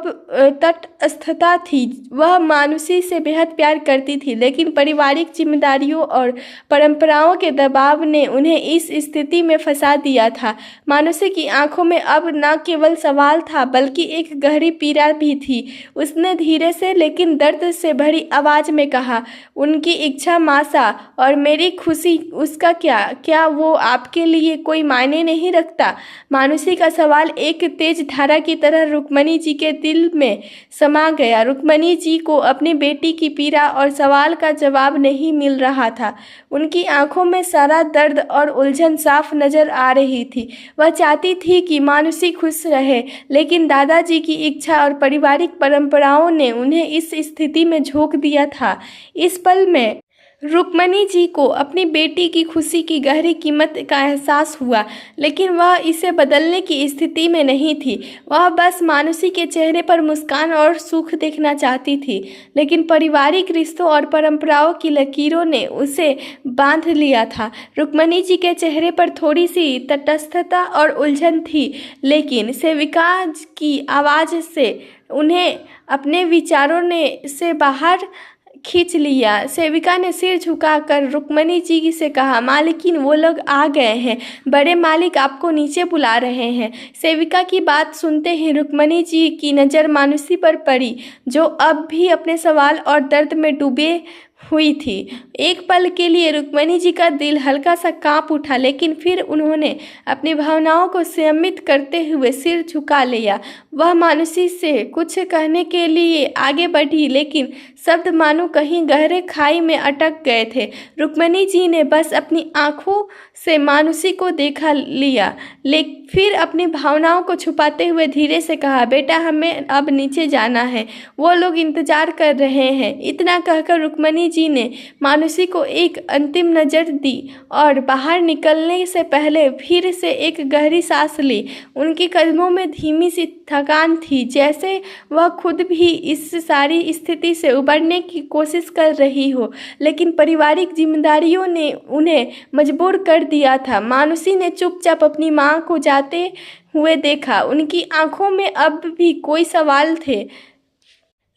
तटस्थता थी। वह मानुषी से बेहद प्यार करती थी, लेकिन पारिवारिक जिम्मेदारियों और परंपराओं के दबाव ने उन्हें इस स्थिति में फंसा दिया था। मानुषी की आंखों में अब न केवल सवाल था, बल्कि एक गहरी पीड़ा भी थी। उसने धीरे से लेकिन दर्द से भरी आवाज़ में कहा, उनकी इच्छा मासा, और मेरी खुशी उसका क्या वो आपके लिए कोई मायने नहीं रखता? मानुषी का सवाल एक तेज धारा की तरह रुक्मणी जी के दिल में समा गया। रुक्मणी जी को अपनी बेटी की पीड़ा और सवाल का जवाब नहीं मिल रहा था। उनकी आंखों में सारा दर्द और उलझन साफ नजर आ रही थी। वह चाहती थी कि मानुषी खुश रहे, लेकिन दादाजी की इच्छा और पारिवारिक परंपराओं ने उन्हें इस स्थिति में झोंक दिया था। इस पल में रुक्मणी जी को अपनी बेटी की खुशी की गहरी कीमत का एहसास हुआ, लेकिन वह इसे बदलने की स्थिति में नहीं थी। वह बस मानुषी के चेहरे पर मुस्कान और सुख देखना चाहती थी, लेकिन पारिवारिक रिश्तों और परंपराओं की लकीरों ने उसे बांध लिया था। रुक्मणी जी के चेहरे पर थोड़ी सी तटस्थता और उलझन थी, लेकिन सेविका की आवाज़ से उन्हें अपने विचारों ने से बाहर खींच लिया। सेविका ने सिर झुकाकर रुक्मणी जी से कहा, मालिकिन, वो लोग आ गए हैं। बड़े मालिक आपको नीचे बुला रहे हैं। सेविका की बात सुनते ही रुक्मणी जी की नज़र मानुषी पर पड़ी, जो अब भी अपने सवाल और दर्द में डूबे हुई थी। एक पल के लिए रुक्मणी जी का दिल हल्का सा कांप उठा, लेकिन फिर उन्होंने अपनी भावनाओं को संयमित करते हुए सिर झुका लिया। वह मानुषी से कुछ कहने के लिए आगे बढ़ी, लेकिन शब्द मानो कहीं गहरे खाई में अटक गए थे। रुक्मणी जी ने बस अपनी आंखों से मानुषी को देखा लिया, लेकिन फिर अपनी भावनाओं को छुपाते हुए धीरे से कहा, बेटा, हमें अब नीचे जाना है, वो लोग इंतजार कर रहे हैं। इतना कहकर रुक्मणी जी ने मानुषी को एक अंतिम नज़र दी और बाहर निकलने से पहले फिर से एक गहरी सांस ली। उनके कदमों में धीमी सी थकान थी, जैसे वह खुद भी इस सारी स्थिति से उबरने की कोशिश कर रही हो, लेकिन पारिवारिक जिम्मेदारियों ने उन्हें मजबूर कर दिया था। मानुषी ने चुपचाप अपनी माँ को जाते हुए देखा। उनकी आंखों में अब भी कोई सवाल थे,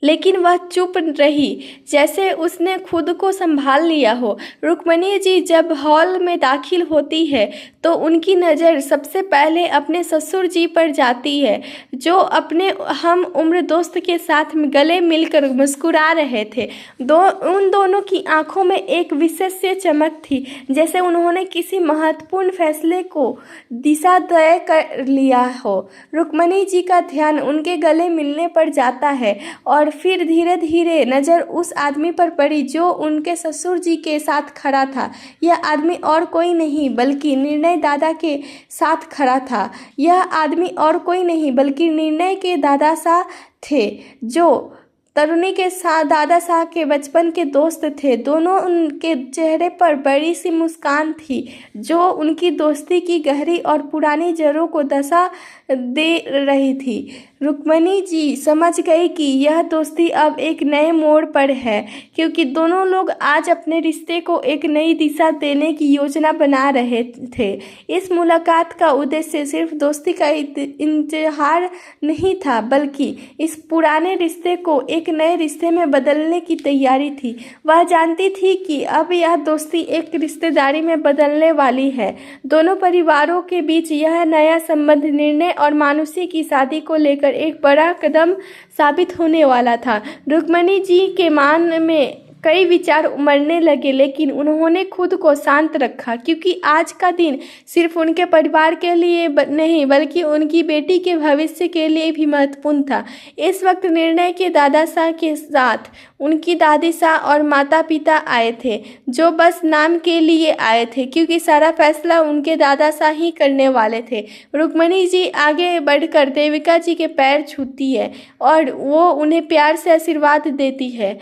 लेकिन वह चुप रही, जैसे उसने खुद को संभाल लिया हो। रुक्मणी जी जब हॉल में दाखिल होती है तो उनकी नज़र सबसे पहले अपने ससुर जी पर जाती है, जो अपने हम उम्र दोस्त के साथ गले मिलकर मुस्कुरा रहे थे। उन दोनों की आंखों में एक विशेष चमक थी, जैसे उन्होंने किसी महत्वपूर्ण फैसले को दिशा तय कर लिया हो। रुक्मणी जी का ध्यान उनके गले मिलने पर जाता है और फिर धीरे धीरे नज़र उस आदमी पर पड़ी जो उनके ससुर जी के साथ खड़ा था। यह आदमी और कोई नहीं बल्कि निर्णय दादा के साथ खड़ा था। यह आदमी और कोई नहीं बल्कि निर्णय के दादा साहब थे, जो तरुणी के साथ दादा साहब के बचपन के दोस्त थे। दोनों उनके चेहरे पर बड़ी सी मुस्कान थी, जो उनकी दोस्ती की गहरी और पुरानी जड़ों को दशा दे रही थी। रुक्मणी जी समझ गई कि यह दोस्ती अब एक नए मोड़ पर है, क्योंकि दोनों लोग आज अपने रिश्ते को एक नई दिशा देने की योजना बना रहे थे। इस मुलाकात का उद्देश्य सिर्फ दोस्ती का इज़हार नहीं था, बल्कि इस पुराने रिश्ते को एक नए रिश्ते में बदलने की तैयारी थी। वह जानती थी कि अब यह दोस्ती एक रिश्तेदारी में बदलने वाली है। दोनों परिवारों के बीच यह नया संबंध निर्णय और मानुषी की शादी को लेकर एक बड़ा कदम साबित होने वाला था। रुक्मणी जी के मन में कई विचार उमड़ने लगे, लेकिन उन्होंने खुद को शांत रखा, क्योंकि आज का दिन सिर्फ उनके परिवार के लिए नहीं बल्कि उनकी बेटी के भविष्य के लिए भी महत्वपूर्ण था। इस वक्त निर्णय के दादा साहब के साथ उनकी दादी साहब और माता पिता आए थे, जो बस नाम के लिए आए थे, क्योंकि सारा फैसला उनके दादा साहब ही करने वाले थे। रुक्मणी जी आगे बढ़कर देविका जी के पैर छूती है और वो उन्हें प्यार से आशीर्वाद देती है।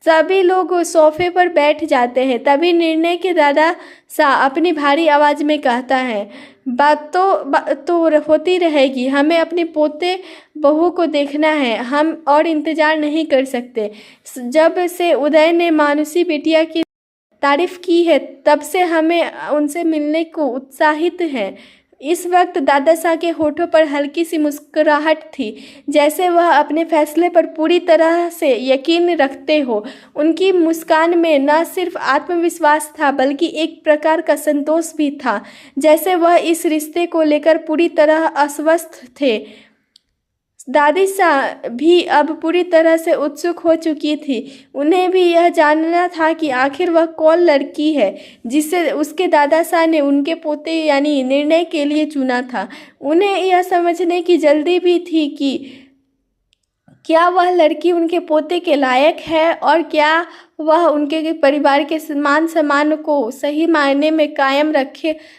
सभी लोग सोफे पर बैठ जाते हैं। तभी निर्णय के दादा सा अपनी भारी आवाज़ में कहता है, बात तो होती रहेगी, हमें अपने पोते बहू को देखना है, हम और इंतज़ार नहीं कर सकते। जब से उदय ने मानुषी बिटिया की तारीफ की है, तब से हमें उनसे मिलने को उत्साहित हैं। इस वक्त दादा साहब के होठों पर हल्की सी मुस्कुराहट थी, जैसे वह अपने फैसले पर पूरी तरह से यकीन रखते हो। उनकी मुस्कान में न सिर्फ आत्मविश्वास था बल्कि एक प्रकार का संतोष भी था, जैसे वह इस रिश्ते को लेकर पूरी तरह आश्वस्त थे। दादी साहब भी अब पूरी तरह से उत्सुक हो चुकी थी। उन्हें भी यह जानना था कि आखिर वह कौन लड़की है जिसे उसके दादा साहब ने उनके पोते यानी निर्णय के लिए चुना था। उन्हें यह समझने की जल्दी भी थी कि क्या वह लड़की उनके पोते के लायक है और क्या वह उनके परिवार के मान सम्मान को सही मायने में कायम रख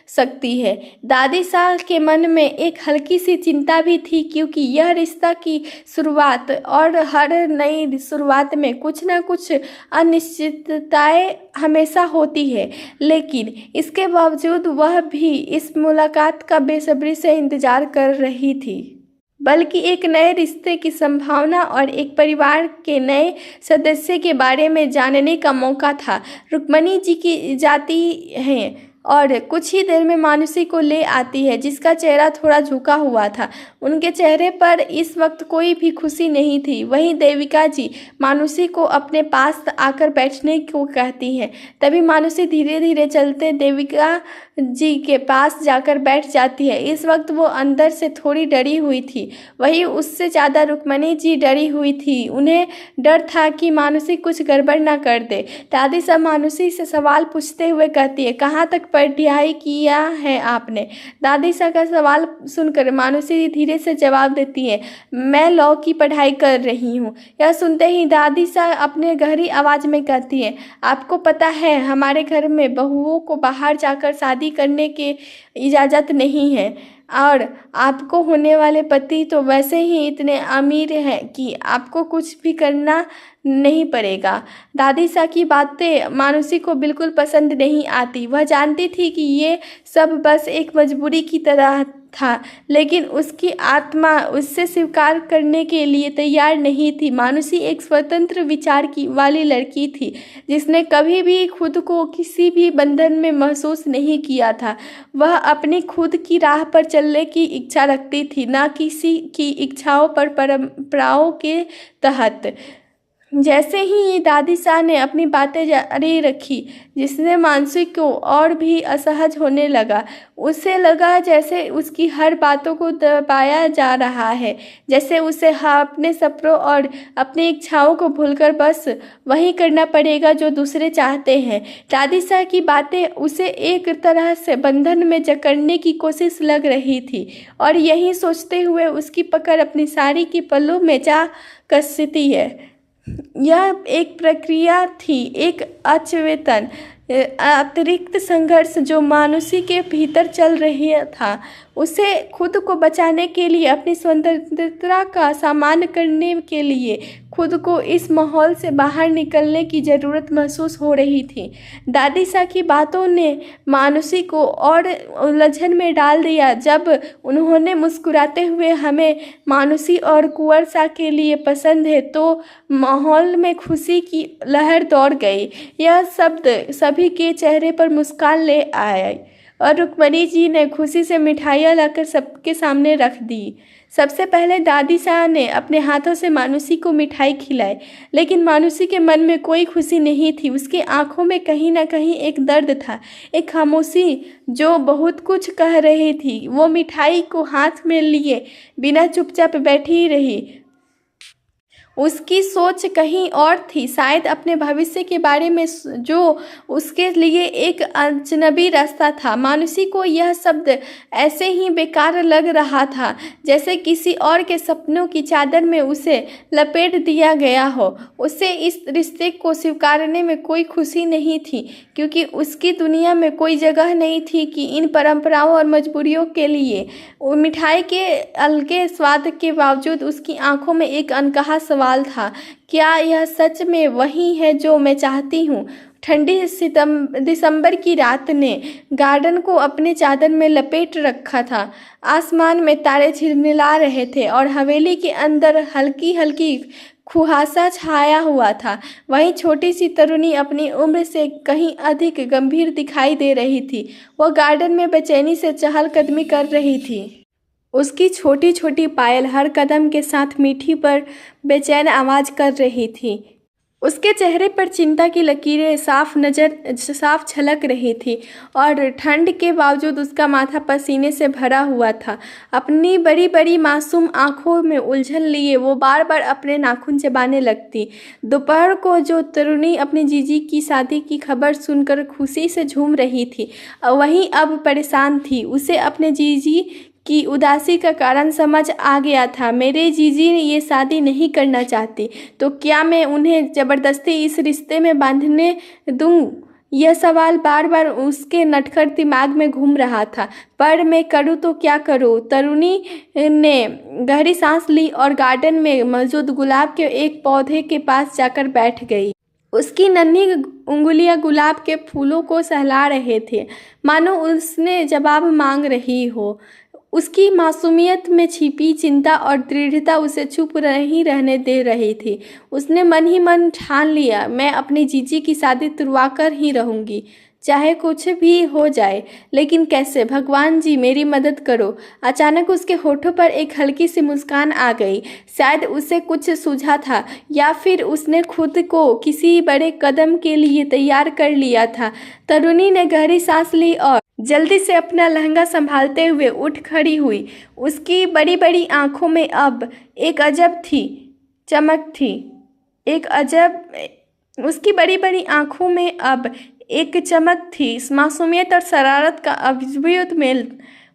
सकती है। दादी साहब के मन में एक हल्की सी चिंता भी थी, क्योंकि यह रिश्ता की शुरुआत और हर नई शुरुआत में कुछ न कुछ अनिश्चितताएं हमेशा होती है। लेकिन इसके बावजूद वह भी इस मुलाकात का बेसब्री से इंतजार कर रही थी, बल्कि एक नए रिश्ते की संभावना और एक परिवार के नए सदस्य के बारे में जानने का मौका था। रुक्मणी जी की जाती हैं और कुछ ही देर में मानुषी को ले आती है, जिसका चेहरा थोड़ा झुका हुआ था। उनके चेहरे पर इस वक्त कोई भी खुशी नहीं थी। वहीं देविका जी मानुषी को अपने पास आकर बैठने को कहती हैं। तभी मानुषी धीरे धीरे चलते देविका जी के पास जाकर बैठ जाती है। इस वक्त वो अंदर से थोड़ी डरी हुई थी, वहीं उससे ज़्यादा रुक्मणी जी डरी हुई थी। उन्हें डर था कि मानुषी कुछ गड़बड़ ना कर दे। दादी साहब मानुषी से सवाल पूछते हुए कहती है, कहाँ तक पढ़ाई किया है आपने? दादी साहब का सवाल सुनकर मानुषी धीरे से जवाब देती है, मैं लॉ की पढ़ाई कर रही हूँ। यह सुनते ही दादी साहब अपने गहरी आवाज़ में कहती है, आपको पता है हमारे घर में बहुओं को बाहर जाकर शादी करने की इजाज़त नहीं है, और आपको होने वाले पति तो वैसे ही इतने अमीर हैं कि आपको कुछ भी करना नहीं पड़ेगा। दादी सा की बातें मानुषी को बिल्कुल पसंद नहीं आती। वह जानती थी कि ये सब बस एक मजबूरी की तरह था, लेकिन उसकी आत्मा उससे स्वीकार करने के लिए तैयार नहीं थी। मानुषी एक स्वतंत्र विचार की वाली लड़की थी, जिसने कभी भी खुद को किसी भी बंधन में महसूस नहीं किया था। वह अपनी खुद की राह पर चलने की इच्छा रखती थी, ना किसी की इच्छाओं पर परंपराओं के तहत। जैसे ही दादी साह ने अपनी बातें जारी रखी, जिसने मानसी को और भी असहज होने लगा। उसे लगा जैसे उसकी हर बातों को दबाया जा रहा है, जैसे उसे अपने सपनों और अपनी इच्छाओं को भूलकर बस वही करना पड़ेगा जो दूसरे चाहते हैं। दादी साह की बातें उसे एक तरह से बंधन में जकड़ने की कोशिश लग रही थी, और यही सोचते हुए उसकी पकड़ अपनी साड़ी की पल्लू में जा कसती है। यह एक प्रक्रिया थी, एक अचेतन अतिरिक्त संघर्ष जो मानुषी के भीतर चल रही था। उसे खुद को बचाने के लिए, अपनी स्वतंत्रता का सम्मान करने के लिए खुद को इस माहौल से बाहर निकलने की ज़रूरत महसूस हो रही थी। दादी सा की बातों ने मानुषी को और उलझन में डाल दिया। जब उन्होंने मुस्कुराते हुए हमें मानुषी और कुंवर सा के लिए पसंद है, तो माहौल में खुशी की लहर दौड़ गई। यह शब्द सभी के चेहरे पर मुस्कान ले आए, और रुक्मणी जी ने खुशी से मिठाइयाँ लाकर सबके सामने रख दी। सबसे पहले दादी साहब ने अपने हाथों से मानुषी को मिठाई खिलाई, लेकिन मानुषी के मन में कोई खुशी नहीं थी। उसकी आंखों में कहीं ना कहीं एक दर्द था, एक खामोशी जो बहुत कुछ कह रही थी। वो मिठाई को हाथ में लिए बिना चुपचाप बैठी रही। उसकी सोच कहीं और थी, शायद अपने भविष्य के बारे में, जो उसके लिए एक अजनबी रास्ता था। मानुषी को यह शब्द ऐसे ही बेकार लग रहा था, जैसे किसी और के सपनों की चादर में उसे लपेट दिया गया हो। उसे इस रिश्ते को स्वीकारने में कोई खुशी नहीं थी, क्योंकि उसकी दुनिया में कोई जगह नहीं थी कि इन परंपराओं और मजबूरियों के लिए। मिठाई के अलगे स्वाद के बावजूद उसकी आंखों में एक अनकहा सवाल था, क्या यह सच में वही है जो मैं चाहती हूँ? ठंडी दिसंबर की रात ने गार्डन को अपने चादर में लपेट रखा था। आसमान में तारे झिलमिला रहे थे और हवेली के अंदर हल्की हल्की कुहासा छाया हुआ था। वहीं छोटी सी तरुणी अपनी उम्र से कहीं अधिक गंभीर दिखाई दे रही थी। वह गार्डन में बेचैनी से चहलकदमी कर रही थी। उसकी छोटी छोटी पायल हर कदम के साथ मीठी पर बेचैन आवाज़ कर रही थी। उसके चेहरे पर चिंता की लकीरें साफ झलक रही थी, और ठंड के बावजूद उसका माथा पसीने से भरा हुआ था। अपनी बड़ी बड़ी मासूम आंखों में उलझन लिए वो बार बार अपने नाखून चबाने लगती। दोपहर को जो तरुणी अपनी जीजी की शादी की खबर सुनकर खुशी से झूम रही थी, वहीं अब परेशान थी। उसे अपने जीजी की उदासी का कारण समझ आ गया था। मेरे जीजी ये शादी नहीं करना चाहती, तो क्या मैं उन्हें ज़बरदस्ती इस रिश्ते में बांधने दूँ? यह सवाल बार बार उसके नटखट दिमाग में घूम रहा था। पर मैं करूँ तो क्या करूँ? तरुणी ने गहरी सांस ली और गार्डन में मौजूद गुलाब के एक पौधे के पास जाकर बैठ गई। उसकी नन्ही उंगलियां गुलाब के फूलों को सहला रहे थे, मानो उसने जवाब मांग रही हो। उसकी मासूमियत में छिपी चिंता और दृढ़ता उसे चुप नहीं रहने दे रही थी। उसने मन ही मन ठान लिया, मैं अपनी जीजी की शादी तुड़वा कर ही रहूंगी, चाहे कुछ भी हो जाए। लेकिन कैसे? भगवान जी मेरी मदद करो। अचानक उसके होठों पर एक हल्की सी मुस्कान आ गई। शायद उसे कुछ सूझा था, या फिर उसने खुद को किसी बड़े कदम के लिए तैयार कर लिया था। तरुणी ने गहरी सांस ली और जल्दी से अपना लहंगा संभालते हुए उठ खड़ी हुई। उसकी बड़ी बड़ी आंखों में अब एक अजब थी चमक थी। एक अजब उसकी बड़ी बड़ी आंखों में अब एक चमक थी, मासूमियत और शरारत का अद्भुत मेल।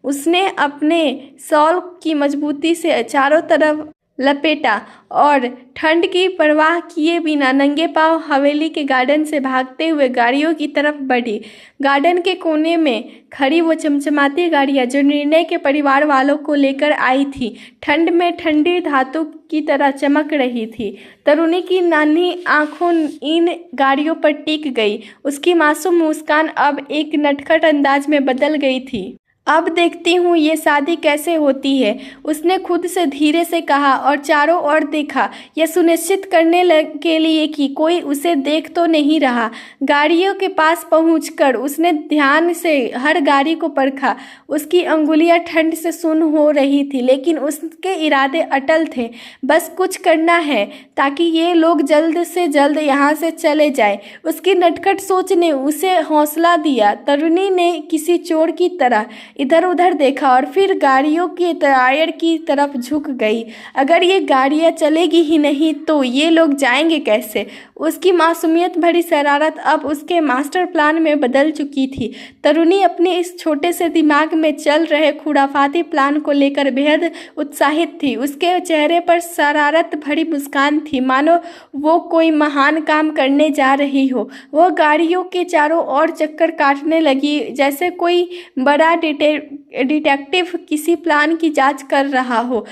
उसने अपने शॉल की मजबूती से चारों तरफ लपेटा और ठंड की परवाह किए बिना नंगे पांव हवेली के गार्डन से भागते हुए गाड़ियों की तरफ बढ़ी। गार्डन के कोने में खड़ी वो चमचमाती गाड़ियां जो निर्णय के परिवार वालों को लेकर आई थी, ठंड में ठंडी धातु की तरह चमक रही थी। तरुणी की नानी आंखों इन गाड़ियों पर टिक गई। उसकी मासूम मुस्कान अब एक नटखट अंदाज में बदल गई थी। अब देखती हूँ ये शादी कैसे होती है, उसने खुद से धीरे से कहा और चारों ओर देखा, यह सुनिश्चित करने के लिए कि कोई उसे देख तो नहीं रहा। गाड़ियों के पास पहुंचकर उसने ध्यान से हर गाड़ी को परखा। उसकी अंगुलियां ठंड से सुन्न हो रही थी, लेकिन उसके इरादे अटल थे। बस कुछ करना है ताकि ये लोग जल्द से जल्द यहाँ से चले जाएं। उसकी नटखट सोच ने उसे हौसला दिया। तरुणी ने किसी चोर की तरह इधर उधर देखा और फिर गाड़ियों के टायर की तरफ झुक गई। अगर ये गाड़ियाँ चलेगी ही नहीं तो ये लोग जाएंगे कैसे? उसकी मासूमियत भरी शरारत अब उसके मास्टर प्लान में बदल चुकी थी। तरुणी अपने इस छोटे से दिमाग में चल रहे खुराफाती प्लान को लेकर बेहद उत्साहित थी। उसके चेहरे पर शरारत भरी मुस्कान थी, मानो वो कोई महान काम करने जा रही हो। वह गाड़ियों के चारों ओर चक्कर काटने लगी, जैसे कोई बड़ा डिटेक्टिव किसी प्लान की जांच कर रहा हो।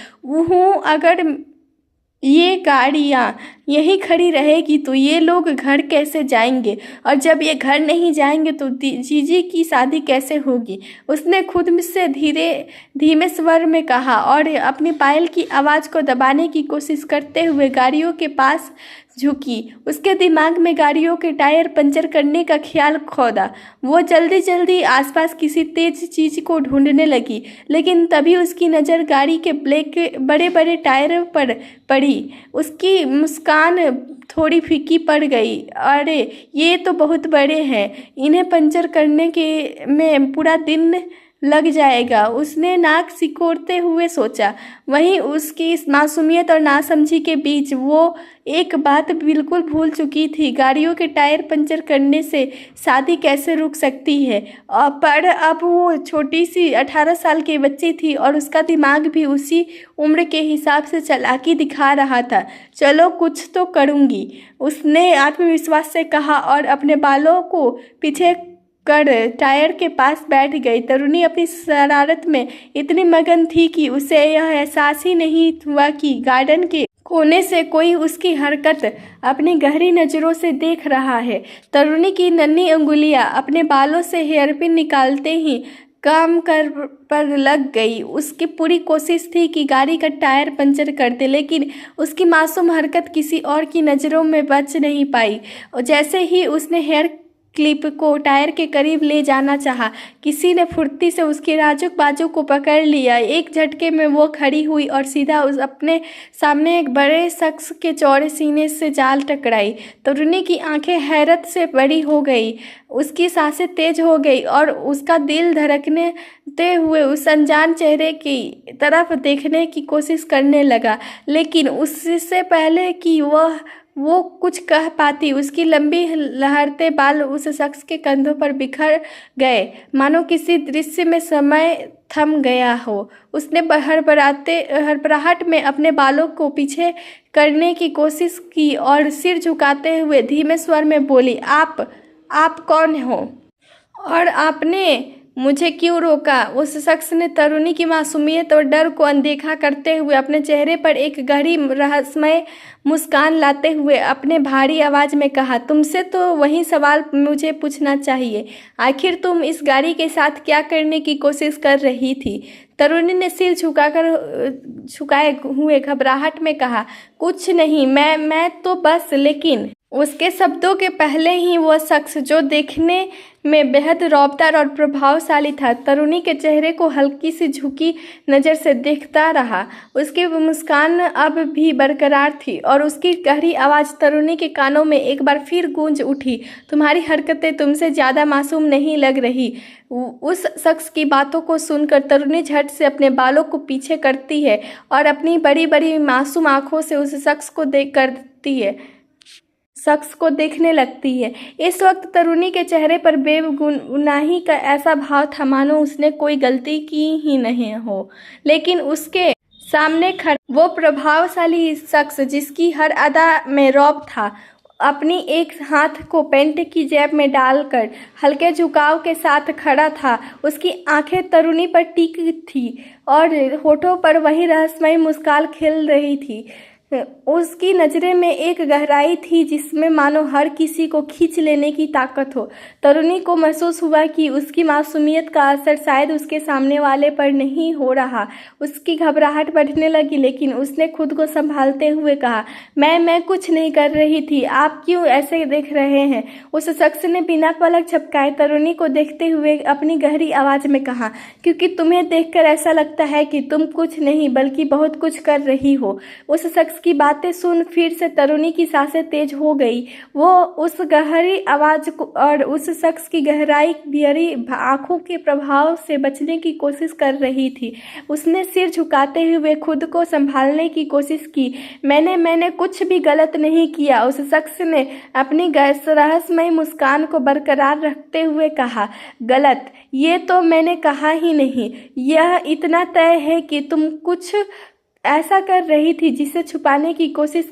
अगर ये गाड़ियाँ यहीं खड़ी रहेगी तो ये लोग घर कैसे जाएंगे? और जब ये घर नहीं जाएंगे तो जीजी की शादी कैसे होगी? उसने खुद से धीमे स्वर में कहा और अपनी पायल की आवाज़ को दबाने की कोशिश करते हुए गाड़ियों के पास झुकी। उसके दिमाग में गाड़ियों के टायर पंचर करने का ख्याल खोदा। वो जल्दी जल्दी आसपास किसी तेज चीज़ को ढूंढने लगी, लेकिन तभी उसकी नज़र गाड़ी के बड़े बड़े टायर पर पड़ी। उसकी मुस्कान थोड़ी फीकी पड़ गई। अरे ये तो बहुत बड़े हैं, इन्हें पंचर करने के में पूरा दिन लग जाएगा, उसने नाक सिकोड़ते हुए सोचा। वहीं उसकी इस मासूमियत और नासमझी के बीच वो एक बात बिल्कुल भूल चुकी थी, गाड़ियों के टायर पंचर करने से शादी कैसे रुक सकती है? पर अब वो छोटी सी 18 साल की बच्ची थी और उसका दिमाग भी उसी उम्र के हिसाब से चालाकी दिखा रहा था। चलो कुछ तो करूँगी, उसने आत्मविश्वास से कहा और अपने बालों को पीछे कर टायर के पास बैठ गई। तरुणी अपनी शरारत में इतनी मगन थी कि उसे यह एहसास ही नहीं हुआ कि गार्डन के कोने से कोई उसकी हरकत अपनी गहरी नज़रों से देख रहा है। तरुणी की नन्ही अंगुलियां अपने बालों से हेयरपिन निकालते ही काम पर लग गई। उसकी पूरी कोशिश थी कि गाड़ी का टायर पंचर कर दे, लेकिन उसकी मासूम हरकत किसी और की नज़रों में बच नहीं पाई। और जैसे ही उसने हेयर क्लिप को टायर के करीब ले जाना चाहा, किसी ने फुर्ती से उसके नाजुक बाजू को पकड़ लिया। एक झटके में वो खड़ी हुई और सीधा अपने सामने एक बड़े शख्स के चौड़े सीने से जाल टकराई। तरुणी की आंखें हैरत से बड़ी हो गई, उसकी सांसें तेज हो गई और उसका दिल धड़कने हुए उस अनजान चेहरे की तरफ देखने की कोशिश करने लगा। लेकिन उससे पहले कि वो कुछ कह पाती, उसकी लंबी लहरते बाल उस शख्स के कंधों पर बिखर गए, मानो किसी दृश्य में समय थम गया हो। उसने हड़बड़ाहट में अपने बालों को पीछे करने की कोशिश की और सिर झुकाते हुए धीमे स्वर में बोली, आप कौन हो और आपने मुझे क्यों रोका? उस शख्स ने तरुणी की मासूमियत और डर को अनदेखा करते हुए अपने चेहरे पर एक गहरी रहस्यमय मुस्कान लाते हुए अपने भारी आवाज में कहा, तुमसे तो वही सवाल मुझे पूछना चाहिए। आखिर तुम इस गाड़ी के साथ क्या करने की कोशिश कर रही थी? तरुणी ने सिर झुकाए हुए घबराहट में कहा, कुछ नहीं, मैं तो बस। लेकिन उसके शब्दों के पहले ही वह शख्स, जो देखने में बेहद रौबदार और प्रभावशाली था, तरुणी के चेहरे को हल्की सी झुकी नज़र से देखता रहा। उसकी मुस्कान अब भी बरकरार थी और उसकी गहरी आवाज़ तरुणी के कानों में एक बार फिर गूंज उठी, तुम्हारी हरकतें तुमसे ज़्यादा मासूम नहीं लग रही। उस शख्स की बातों को सुनकर तरुणी झट से अपने बालों को पीछे करती है और अपनी बड़ी बड़ी मासूम आंखों से उस शख्स को देखने लगती है। इस वक्त तरुणी के चेहरे पर बेगुनाही का ऐसा भाव था मानो उसने कोई गलती की ही नहीं हो, लेकिन उसके सामने खड़ा वो प्रभावशाली शख्स, जिसकी हर अदा में रौब था, अपनी एक हाथ को पैंट की जेब में डालकर हल्के झुकाव के साथ खड़ा था। उसकी आंखें तरुणी पर टिकी थी और होठों पर वही रहस्यमय मुस्कान खिल रही थी। उसकी नज़रें में एक गहराई थी जिसमें मानो हर किसी को खींच लेने की ताकत हो। तरुणी को महसूस हुआ कि उसकी मासूमियत का असर शायद उसके सामने वाले पर नहीं हो रहा। उसकी घबराहट बढ़ने लगी, लेकिन उसने खुद को संभालते हुए कहा, मैं कुछ नहीं कर रही थी, आप क्यों ऐसे देख रहे हैं? उस शख्स ने बिना पलक झपकाए तरुणी को देखते हुए अपनी गहरी आवाज़ में कहा, क्योंकि तुम्हें देखकर ऐसा लगता है कि तुम कुछ नहीं बल्कि बहुत कुछ कर रही हो। उस शख्स की बातें सुन फिर से तरुणी की सांसें तेज हो गई। वो उस गहरी आवाज को और उस शख्स की भरी आंखों के प्रभाव से बचने की कोशिश कर रही थी। उसने सिर झुकाते हुए खुद को संभालने की कोशिश की। मैंने कुछ भी गलत नहीं किया, उस शख्स ने अपनी रहस्यमय मुस्कान को बरकरार रखते हुए कहा। गलत? ये तो मैंने कहा ही नहीं। यह इतना तय है कि तुम कुछ ऐसा कर रही थी जिसे छुपाने की कोशिश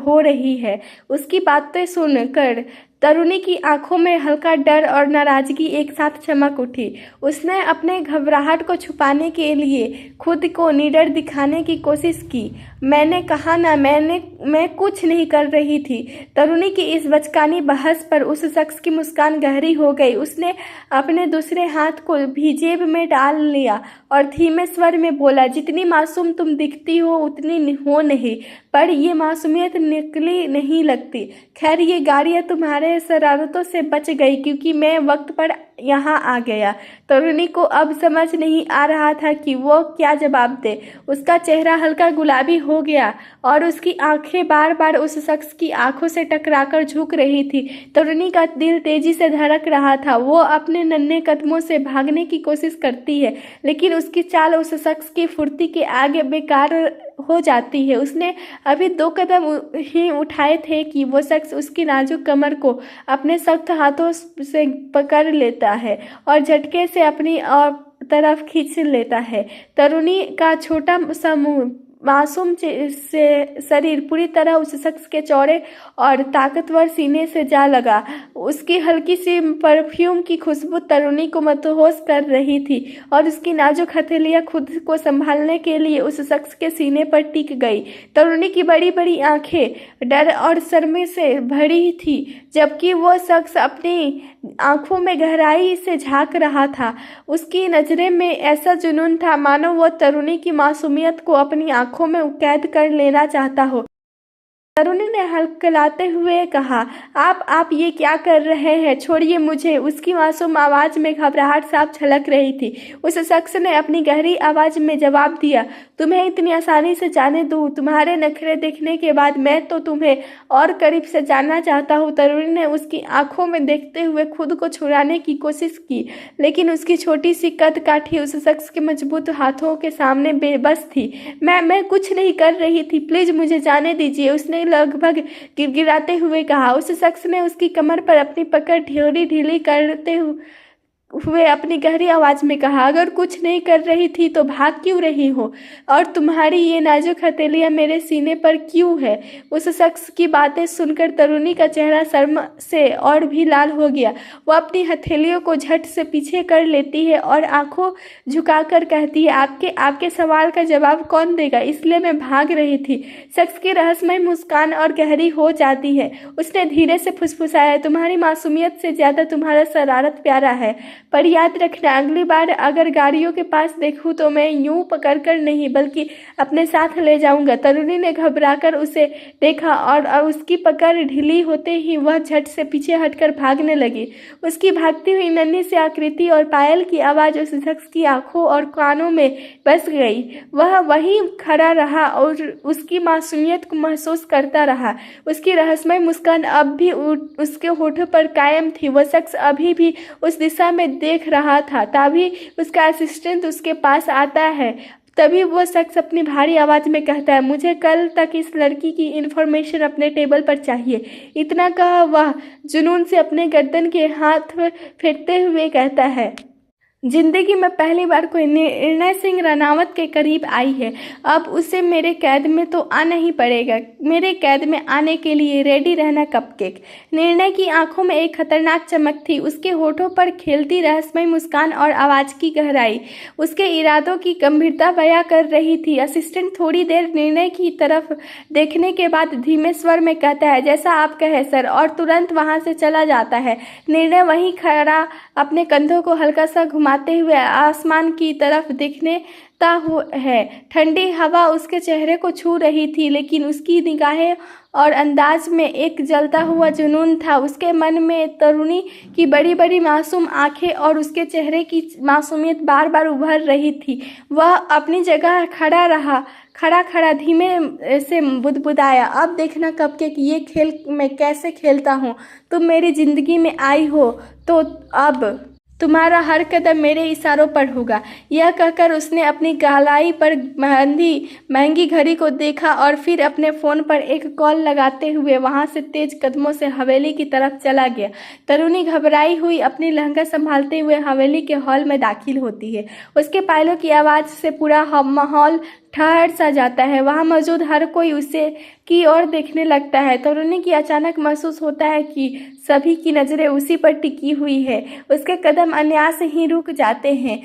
हो रही है। उसकी बातें सुनकर तरुणी की आंखों में हल्का डर और नाराजगी एक साथ चमक उठी। उसने अपने घबराहट को छुपाने के लिए खुद को निडर दिखाने की कोशिश की। मैंने कहा ना, मैं कुछ नहीं कर रही थी। तरुणी की इस बचकानी बहस पर उस शख्स की मुस्कान गहरी हो गई। उसने अपने दूसरे हाथ को भी जेब में डाल लिया और धीमे स्वर में बोला, जितनी मासूम तुम दिखती हो उतनी हो नहीं, पर ये मासूमियत निकली नहीं लगती। खैर, ये गाड़ियाँ तुम्हारे शरारतों से बच गई क्योंकि मैं वक्त पर यहाँ आ गया। तरुणी को अब समझ नहीं आ रहा था कि वो क्या जवाब दे। उसका चेहरा हल्का गुलाबी हो गया और उसकी आंखें बार बार उस शख्स की आंखों से टकराकर झुक रही थी। तरुणी का दिल तेजी से धड़क रहा था। वो अपने नन्हे कदमों से भागने की कोशिश करती है, लेकिन उसकी चाल उस शख्स की फुर्ती के आगे बेकार हो जाती है। उसने अभी 2 कदम ही उठाए थे कि वो शख्स उसकी नाजुक कमर को अपने सख्त हाथों से पकड़ लेता है और झटके से अपनी तरफ खींच लेता है। तरुणी का छोटा सा मासूम से शरीर पूरी तरह उस शख्स के चौड़े और ताकतवर सीने से जा लगा। उसकी हल्की सी परफ्यूम की खुशबू तरुणी को मदहोश कर रही थी और उसकी नाजुक हथेलियां खुद को संभालने के लिए उस शख्स के सीने पर टिक गई। तरुणी की बड़ी बड़ी आंखें डर और शर्म से भरी थी, जबकि वो शख्स अपनी आंखों में गहराई से झांक रहा था। उसकी नजरें में ऐसा जुनून था मानो वो तरुणी की मासूमियत को अपनी आंखों में कैद कर लेना चाहता हो। तरुणी ने हल्कलाते हुए कहा, आप ये क्या कर रहे हैं? छोड़िए मुझे। उसकी मासूम आवाज़ में घबराहट साफ झलक रही थी। उस शख्स ने अपनी गहरी आवाज़ में जवाब दिया, तुम्हें इतनी आसानी से जाने दूँ? तुम्हारे नखरे देखने के बाद मैं तो तुम्हें और करीब से जानना चाहता हूँ। तरुणी ने उसकी आंखों में देखते हुए खुद को छुड़ाने की कोशिश की, लेकिन उसकी छोटी सी कद काठी उस शख्स के मजबूत हाथों के सामने बेबस थी। मैं कुछ नहीं कर रही थी, प्लीज़ मुझे जाने दीजिए, उसने लगभग गिड़गिड़ाते हुए कहा। उस शख्स ने उसकी कमर पर अपनी पकड़ ढीली करते हुए हुए अपनी गहरी आवाज़ में कहा, अगर कुछ नहीं कर रही थी तो भाग क्यों रही हो, और तुम्हारी ये नाजुक हथेलियाँ मेरे सीने पर क्यों है। उस शख्स की बातें सुनकर तरुणी का चेहरा शर्म से और भी लाल हो गया। वो अपनी हथेलियों को झट से पीछे कर लेती है और आंखों झुकाकर कहती है, आपके आपके सवाल का जवाब कौन देगा, इसलिए मैं भाग रही थी। शख्स की रहस्यमय मुस्कान और गहरी हो जाती है। उसने धीरे से फुसफुसाया, तुम्हारी मासूमियत से ज़्यादा तुम्हारा शरारत प्यारा है, पर याद रखना अगली बार अगर गाड़ियों के पास देखूं तो मैं यूं पकड़कर नहीं बल्कि अपने साथ ले जाऊंगा। तरुणी ने घबराकर उसे देखा और उसकी पकड़ ढीली होते ही वह झट से पीछे हटकर भागने लगी। उसकी भागती हुई नन्ही सी आकृति और पायल की आवाज़ उस शख्स की आंखों और कानों में बस गई। वह वहीं खड़ा रहा और उसकी मासूमियत को महसूस करता रहा। उसकी रहस्यमय मुस्कान अब भी उसके होठों पर कायम थी। वह शख्स अभी भी उस दिशा में देख रहा था। तभी उसका असिस्टेंट उसके पास आता है। तभी वो शख्स अपनी भारी आवाज़ में कहता है, मुझे कल तक इस लड़की की इन्फॉर्मेशन अपने टेबल पर चाहिए। इतना कहा वह जुनून से अपने गर्दन के हाथ फेरते हुए कहता है, जिंदगी में पहली बार कोई निर्णय सिंह रनावत के करीब आई है। अब उसे मेरे कैद में तो आना ही पड़ेगा। मेरे कैद में आने के लिए रेडी रहना कपकेक। निर्णय की आंखों में एक खतरनाक चमक थी। उसके होठों पर खेलती रहस्यमय मुस्कान और आवाज़ की गहराई उसके इरादों की गंभीरता बयां कर रही थी। असिस्टेंट थोड़ी देर निर्णय की तरफ देखने के बाद धीमे स्वर में कहता है, जैसा आप कहे सर, और तुरंत वहां से चला जाता है। निर्णय वहीं खड़ा अपने कंधों को हल्का सा घुमाते हुए आसमान की तरफ देखने है। ठंडी हवा उसके चेहरे को छू रही थी, लेकिन उसकी निगाहें और अंदाज में एक जलता हुआ जुनून था। उसके मन में तरुणी की बड़ी बड़ी मासूम आंखें और उसके चेहरे की मासूमियत बार बार उभर रही थी। वह अपनी जगह खड़ा धीमे से बुदबुदाया, अब देखना कपकेक ये खेल मैं कैसे खेलता हूँ। तुम मेरी जिंदगी में आई हो तो अब तुम्हारा हर कदम मेरे इशारों पर होगा। यह कहकर उसने अपनी गलाई पर महंगी घड़ी को देखा और फिर अपने फ़ोन पर एक कॉल लगाते हुए वहां से तेज कदमों से हवेली की तरफ चला गया। तरुणी घबराई हुई अपनी लहंगा संभालते हुए हवेली के हॉल में दाखिल होती है। उसके पायलों की आवाज़ से पूरा माहौल ठहर सा जाता है। वहाँ मौजूद हर कोई उसे की ओर देखने लगता है। तरुणी की अचानक महसूस होता है कि सभी की नज़रें उसी पर टिकी हुई है। उसके कदम अनायास ही रुक जाते हैं।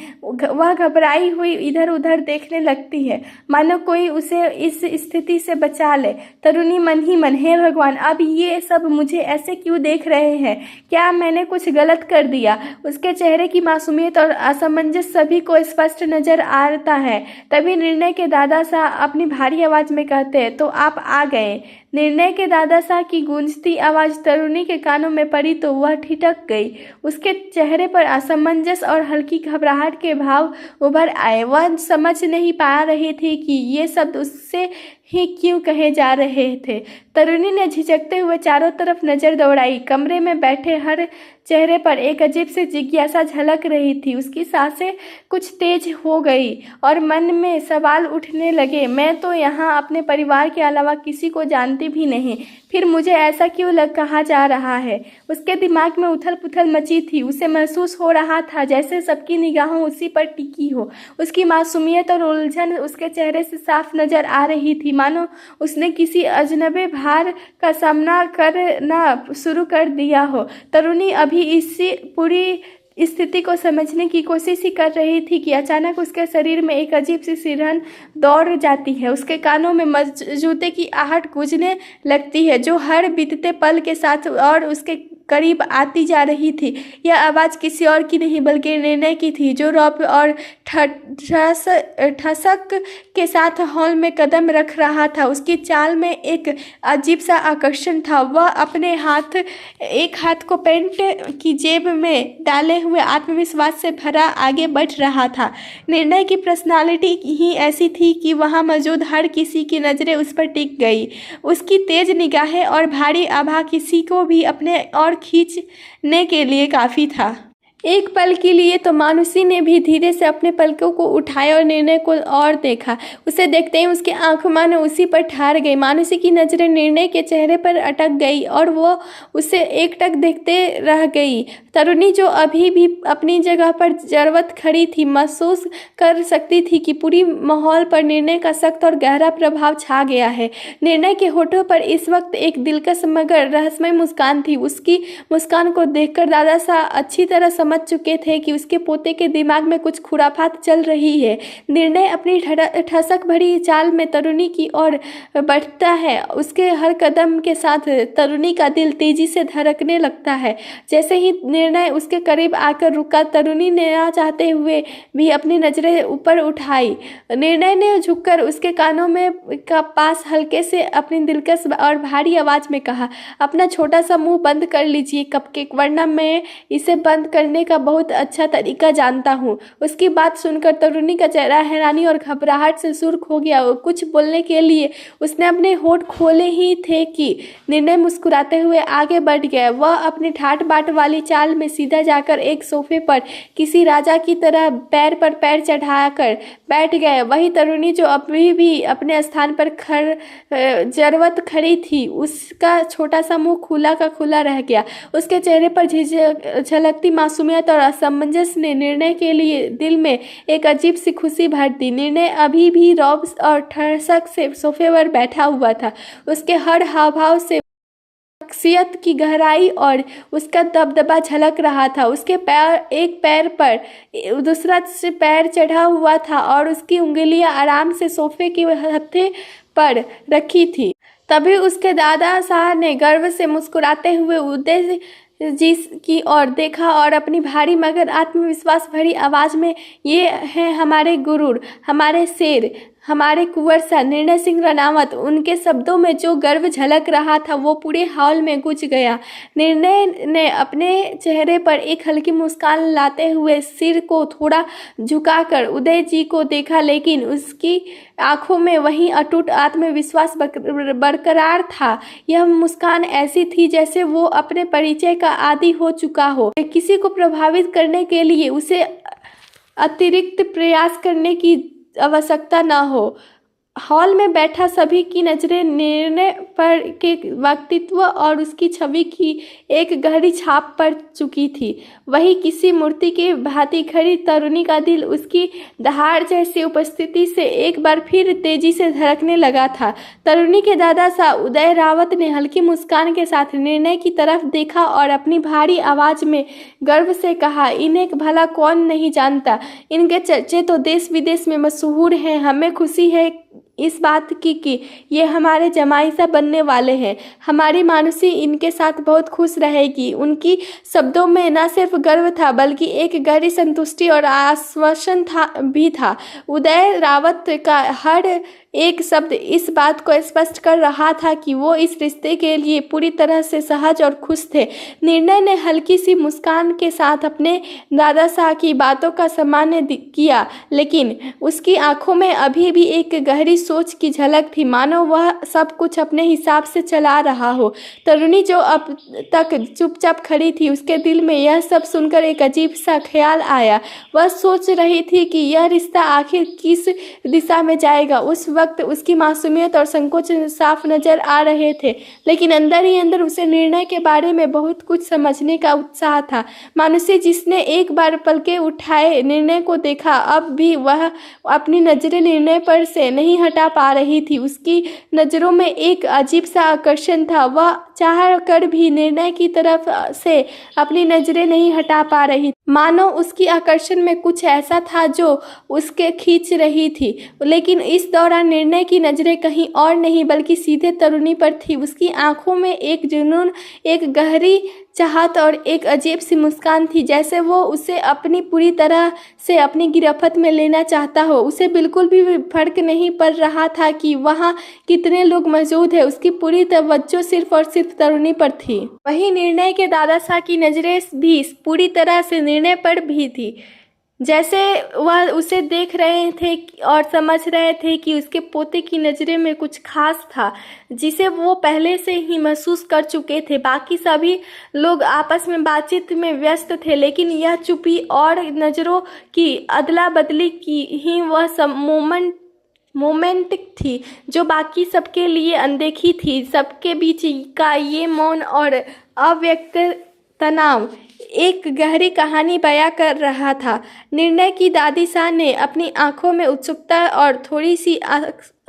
वह घबराई हुई इधर उधर देखने लगती है, मानो कोई उसे इस स्थिति से बचा ले। तरुणी मन ही मन, हे भगवान, अब ये सब मुझे ऐसे क्यों देख रहे हैं? क्या मैंने कुछ गलत कर दिया? उसके चेहरे की मासूमियत और असमंजस सभी को स्पष्ट नजर आता है। तभी निर्णय के दादा साहब अपनी भारी आवाज में कहते हैं, तो आप आ गए। निर्णय के दादा साहब की गूंजती आवाज तरुणी के कानों में पड़ी तो वह ठिठक गई। उसके चेहरे पर असमंजस और हल्की घबराहट के भाव उभर आए। वह समझ नहीं पा रही थी कि ये शब्द उससे ही क्यों कहे जा रहे थे। तरुणी ने झिझकते हुए चारों तरफ नजर दौड़ाई। कमरे में बैठे हर चेहरे पर एक अजीब सी जिज्ञासा झलक रही थी। उसकी सांसें कुछ तेज हो गई और मन में सवाल उठने लगे, मैं तो यहाँ अपने परिवार के अलावा किसी को जानती भी नहीं, फिर मुझे ऐसा क्यों कहा जा रहा है? उसके दिमाग में उथल पुथल मची थी। उसे महसूस हो रहा था जैसे सबकी निगाहों उसी पर टिकी हो। उसकी मासूमियत और उलझन उसके चेहरे से साफ नजर आ रही थी, मानो उसने किसी अजनबी भार का सामना करना शुरू कर दिया हो। तरुणी अभी इसी पूरी स्थिति को समझने की कोशिश ही कर रही थी कि अचानक उसके शरीर में एक अजीब सी सिरहन दौड़ जाती है। उसके कानों में जूते की आहट गूंजने लगती है, जो हर बीतते पल के साथ और उसके करीब आती जा रही थी। यह आवाज़ किसी और की नहीं बल्कि निर्णय की थी, जो रौब और ठसक के साथ हॉल में कदम रख रहा था। उसकी चाल में एक अजीब सा आकर्षण था। वह अपने एक हाथ को पैंट की जेब में डाले हुए आत्मविश्वास से भरा आगे बढ़ रहा था। निर्णय की पर्सनालिटी ही ऐसी थी कि वहाँ मौजूद हर किसी की नज़रें उस पर टिक गई। उसकी तेज निगाहें और भारी आभा किसी को भी अपने और खींचने के लिए काफ़ी था। एक पल के लिए तो मानुषी ने भी धीरे से अपने पलकों को उठाया और निर्णय को और देखा। उसे देखते ही उसकी आंखें मानो उसी पर ठहर गई। मानुषी की नजरें निर्णय के चेहरे पर अटक गई और वो उसे एकटक देखते रह गई। तरुणी जो अभी भी अपनी जगह पर जरवत खड़ी थी, महसूस कर सकती थी कि पूरी माहौल पर निर्णय का सख्त और गहरा प्रभाव छा गया है। निर्णय के होठों पर इस वक्त एक दिलकश मगर रहस्यमय मुस्कान थी। उसकी मुस्कान को देखकर दादा साहब अच्छी तरह समझ चुके थे कि उसके पोते के दिमाग में कुछ खुराफात चल रही है। निर्णय अपनी ठसक भरी चाल में तरुणी की ओर बढ़ता है। उसके हर कदम के साथ तरुणी का दिल तेजी से धड़कने लगता है। जैसे ही निर्णय उसके करीब आकर रुका, तरुणी ने ना चाहते हुए भी अपनी नजरें ऊपर उठाई। निर्णय ने झुककर उसके कानों में का पास हल्के से अपनी दिलकश और भारी आवाज में कहा, अपना छोटा सा मुंह बंद कर लीजिए कपकेक, वरना मैं इसे बंद करने का बहुत अच्छा तरीका जानता हूँ। उसकी बात सुनकर तरुणी का चेहरा हैरानी और घबराहट से सुर्ख हो गया। कुछ बोलने के लिए उसने अपने होठ खोले ही थे कि निर्णय मुस्कुराते हुए आगे बढ़ गया। वह अपनी ठाट बाट वाली चाल में सीधा जाकर एक सोफे पर किसी राजा की तरह पैर पर पैर चढ़ाकर बैठ गए। वही तरुणी जो अभी भी अपने स्थान पर जरवत खड़ी थी, उसका छोटा सा मुंह खुला का खुला रह गया। उसके चेहरे पर झलकती मासूमियत और असमंजस ने निर्णय के लिए दिल में एक अजीब सी खुशी भर दी। निर्णय अभी भी रौब और ठरसक से सोफे पर बैठा हुआ था। उसके हर हाव भाव से शख्सियत की गहराई और उसका दबदबा झलक रहा था। उसके एक पैर पर दूसरा पैर चढ़ा हुआ था और उसकी उंगलियां आराम से सोफे के हत्थे पर रखी थी। तभी उसके दादा साहब ने गर्व से मुस्कुराते हुए उदय जी की ओर देखा और अपनी भारी मगर आत्मविश्वास भरी आवाज में, ये हैं हमारे गुरु, हमारे शेर, हमारे कुंवर सा निर्णय सिंह रनावत। उनके शब्दों में जो गर्व झलक रहा था वो पूरे हॉल में गूंज गया। निर्णय ने अपने चेहरे पर एक हल्की मुस्कान लाते हुए सिर को थोड़ा झुकाकर उदय जी को देखा, लेकिन उसकी आंखों में वही अटूट आत्मविश्वास बरकरार था। यह मुस्कान ऐसी थी जैसे वो अपने परिचय का आदी हो चुका हो। किसी को प्रभावित करने के लिए उसे अतिरिक्त प्रयास करने की आवश्यकता न हो। हॉल में बैठा सभी की नजरें निर्णय पर के व्यक्तित्व और उसकी छवि की एक गहरी छाप पड़ चुकी थी। वही किसी मूर्ति के भांति खड़ी तरुणी का दिल उसकी दहाड़ जैसी उपस्थिति से एक बार फिर तेजी से धड़कने लगा था। तरुणी के दादा साहब उदय रावत ने हल्की मुस्कान के साथ निर्णय की तरफ देखा और अपनी भारी आवाज में गर्व से कहा, इन्हें भला कौन नहीं जानता, इनके चर्चे तो देश विदेश में मशहूर हैं। हमें खुशी है इस बात की कि ये हमारे जमाई सा बनने वाले हैं। हमारी मानुषी इनके साथ बहुत खुश रहेगी। उनकी शब्दों में न सिर्फ गर्व था बल्कि एक गहरी संतुष्टि और आश्वासन था। उदय रावत का हर एक शब्द इस बात को स्पष्ट कर रहा था कि वो इस रिश्ते के लिए पूरी तरह से सहज और खुश थे। निर्णय ने हल्की सी मुस्कान के साथ अपने दादा साहब की बातों का सम्मान किया, लेकिन उसकी आंखों में अभी भी एक गहरी सोच की झलक थी, मानो वह सब कुछ अपने हिसाब से चला रहा हो। तरुणी जो अब तक चुपचाप खड़ी थी, उसके दिल में यह सब सुनकर एक अजीब सा ख्याल आया। वह सोच रही थी कि यह रिश्ता आखिर किस दिशा में जाएगा। उस वक्त उसकी मासूमियत और संकोच साफ नजर आ रहे थे, लेकिन अंदर ही अंदर उसे निर्णय के बारे में बहुत कुछ समझने का उत्साह था। मानुषी जिसने एक बार पलके उठाए निर्णय को देखा, अब भी वह अपनी नजरें निर्णय पर से नहीं हटा पा रही थी। उसकी नजरों में एक अजीब सा आकर्षण था। वह चाह कर भी निर्णय की तरफ से अपनी नजरें नहीं हटा पा रही, मानो उसकी आकर्षण में कुछ ऐसा था जो उसके खींच रही थी। लेकिन इस दौरान निर्णय की नजरें कहीं और नहीं बल्कि सीधे तरुणी पर थी। उसकी आंखों में एक जुनून, एक गहरी चाहत और एक अजीब सी मुस्कान थी, जैसे वो उसे अपनी पूरी तरह से अपनी गिरफ्त में लेना चाहता हो। उसे बिल्कुल भी फर्क नहीं पड़ रहा था कि वहाँ कितने लोग मौजूद हैं। उसकी पूरी तवज्जो सिर्फ और सिर्फ तरुणी पर थी। वही निर्णय के दादा साहब की नजरें भी पूरी तरह से निर्णय पर भी थी। जैसे वह उसे देख रहे थे और समझ रहे थे कि उसके पोते की नज़रों में कुछ खास था जिसे वो पहले से ही महसूस कर चुके थे। बाकी सभी लोग आपस में बातचीत में व्यस्त थे, लेकिन यह चुप्पी और नज़रों की अदला बदली की ही वह मोमेंट थी जो बाकी सबके लिए अनदेखी थी। सबके बीच का ये मौन और अव्यक्त तनाव एक गहरी कहानी बयां कर रहा था। निर्णय की दादी शाह ने अपनी आंखों में उत्सुकता और थोड़ी सी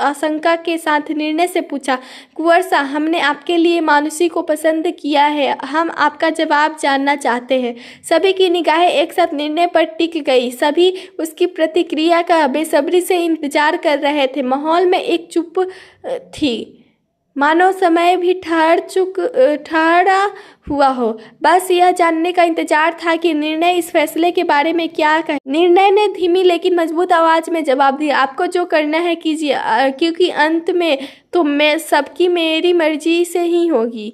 आशंका के साथ निर्णय से पूछा, कुंवर साहब, हमने आपके लिए मानुषी को पसंद किया है, हम आपका जवाब जानना चाहते हैं। सभी की निगाहें एक साथ निर्णय पर टिक गई। सभी उसकी प्रतिक्रिया का बेसब्री से इंतजार कर रहे थे। माहौल में एक चुप थी, मानो समय भी ठहरा हुआ हो। बस यह जानने का इंतजार था कि निर्णय इस फैसले के बारे में क्या कहे। निर्णय ने धीमी लेकिन मजबूत आवाज में जवाब दिया, आपको जो करना है कीजिए, क्योंकि अंत में तो मैं सबकी मेरी मर्जी से ही होगी।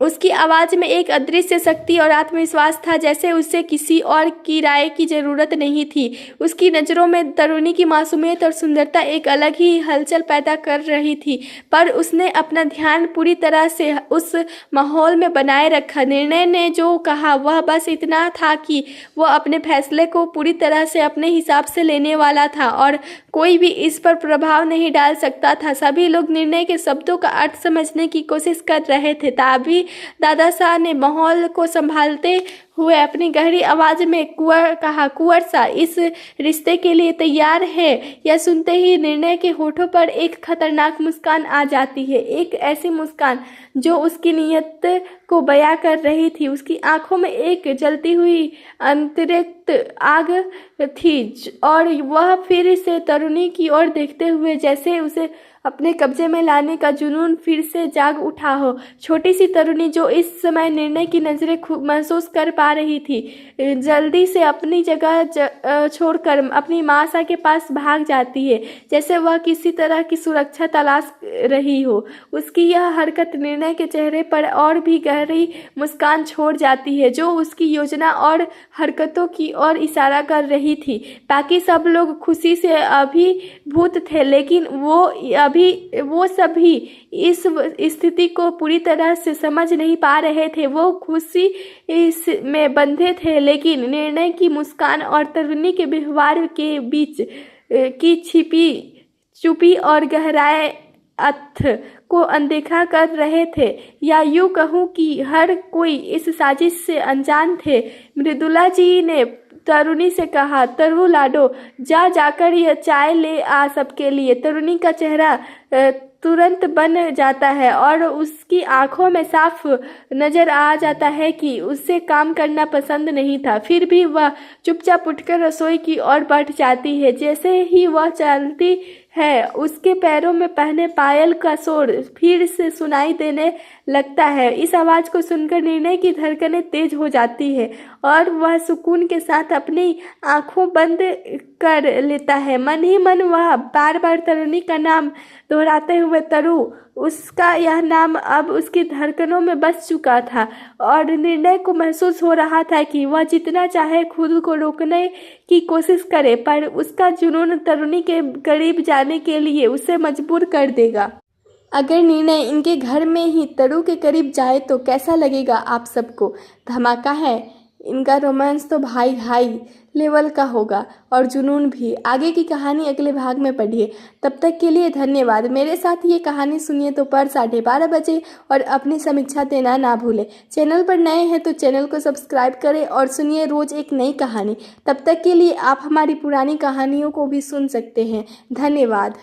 उसकी आवाज़ में एक अदृश्य शक्ति और आत्मविश्वास था, जैसे उसे किसी और की राय की ज़रूरत नहीं थी। उसकी नज़रों में तरुणी की मासूमियत और सुंदरता एक अलग ही हलचल पैदा कर रही थी, पर उसने अपना ध्यान पूरी तरह से उस माहौल में बनाए रखा। निर्णय ने जो कहा वह बस इतना था कि वह अपने फैसले को पूरी तरह से अपने हिसाब से लेने वाला था और कोई भी इस पर प्रभाव नहीं डाल सकता था। सभी लोग निर्णय के शब्दों का अर्थ समझने की कोशिश कर रहे थे। तभी दादा साहब ने माहौल को संभालते हुए अपनी गहरी आवाज में कहा, कुंवर साहब, इस रिश्ते के लिए तैयार है? यह सुनते ही निर्णय के होठों पर एक खतरनाक मुस्कान आ जाती है, एक ऐसी मुस्कान जो उसकी नीयत को बयां कर रही थी। उसकी आंखों में एक जलती हुई अंतरिक्त आग थी और वह फिर से तरुणी की ओर देखते हुए जैसे उसे अपने कब्जे में लाने का जुनून फिर से जाग उठा हो। छोटी सी तरुणी जो इस समय निर्णय की नज़रें महसूस कर पा रही थी, जल्दी से अपनी जगह छोड़कर अपनी मासा के पास भाग जाती है, जैसे वह किसी तरह की सुरक्षा तलाश रही हो। उसकी यह हरकत निर्णय के चेहरे पर और भी गहरी मुस्कान छोड़ जाती है, जो उसकी योजना और हरकतों की ओर इशारा कर रही थी। बाकी सब लोग खुशी से अभिभूत थे, लेकिन वो सभी इस स्थिति को पूरी तरह से समझ नहीं पा रहे थे। वो खुशी में बंधे थे, लेकिन निर्णय की मुस्कान और तरुणी के व्यवहार के बीच की छिपी चुप्पी और गहराई अर्थ को अनदेखा कर रहे थे, या यूं कहूँ कि हर कोई इस साजिश से अनजान थे। मृदुला जी ने तरुणी से कहा, तरु लाडो, जाकर यह चाय ले आ सबके लिए। तरुणी का चेहरा तुरंत बन जाता है और उसकी आंखों में साफ नजर आ जाता है कि उसे काम करना पसंद नहीं था। फिर भी वह चुपचाप उठकर रसोई की ओर बढ़ जाती है। जैसे ही वह चलती है, उसके पैरों में पहने पायल का शोर फिर से सुनाई देने लगता है। इस आवाज़ को सुनकर निर्णय की धड़कनें तेज हो जाती है और वह सुकून के साथ अपनी आंखों बंद कर लेता है। मन ही मन वह बार बार तरुणी का नाम दोहराते हुए तरु, उसका यह नाम अब उसकी धड़कनों में बस चुका था और निर्णय को महसूस हो रहा था कि वह जितना चाहे खुद को रोकने की कोशिश करे, पर उसका जुनून तरुणी के करीब जाने के लिए उसे मजबूर कर देगा। अगर निर्णय इनके घर में ही तरु के करीब जाए तो कैसा लगेगा आप सबको? धमाका है। इनका रोमांस तो भाई हाई लेवल का होगा और जुनून भी। आगे की कहानी अगले भाग में पढ़िए। तब तक के लिए धन्यवाद। मेरे साथ ये कहानी सुनिए तो पर 12:30 बजे और अपनी समीक्षा देना ना भूलें। चैनल पर नए हैं तो चैनल को सब्सक्राइब करें और सुनिए रोज एक नई कहानी। तब तक के लिए आप हमारी पुरानी कहानियों को भी सुन सकते हैं। धन्यवाद।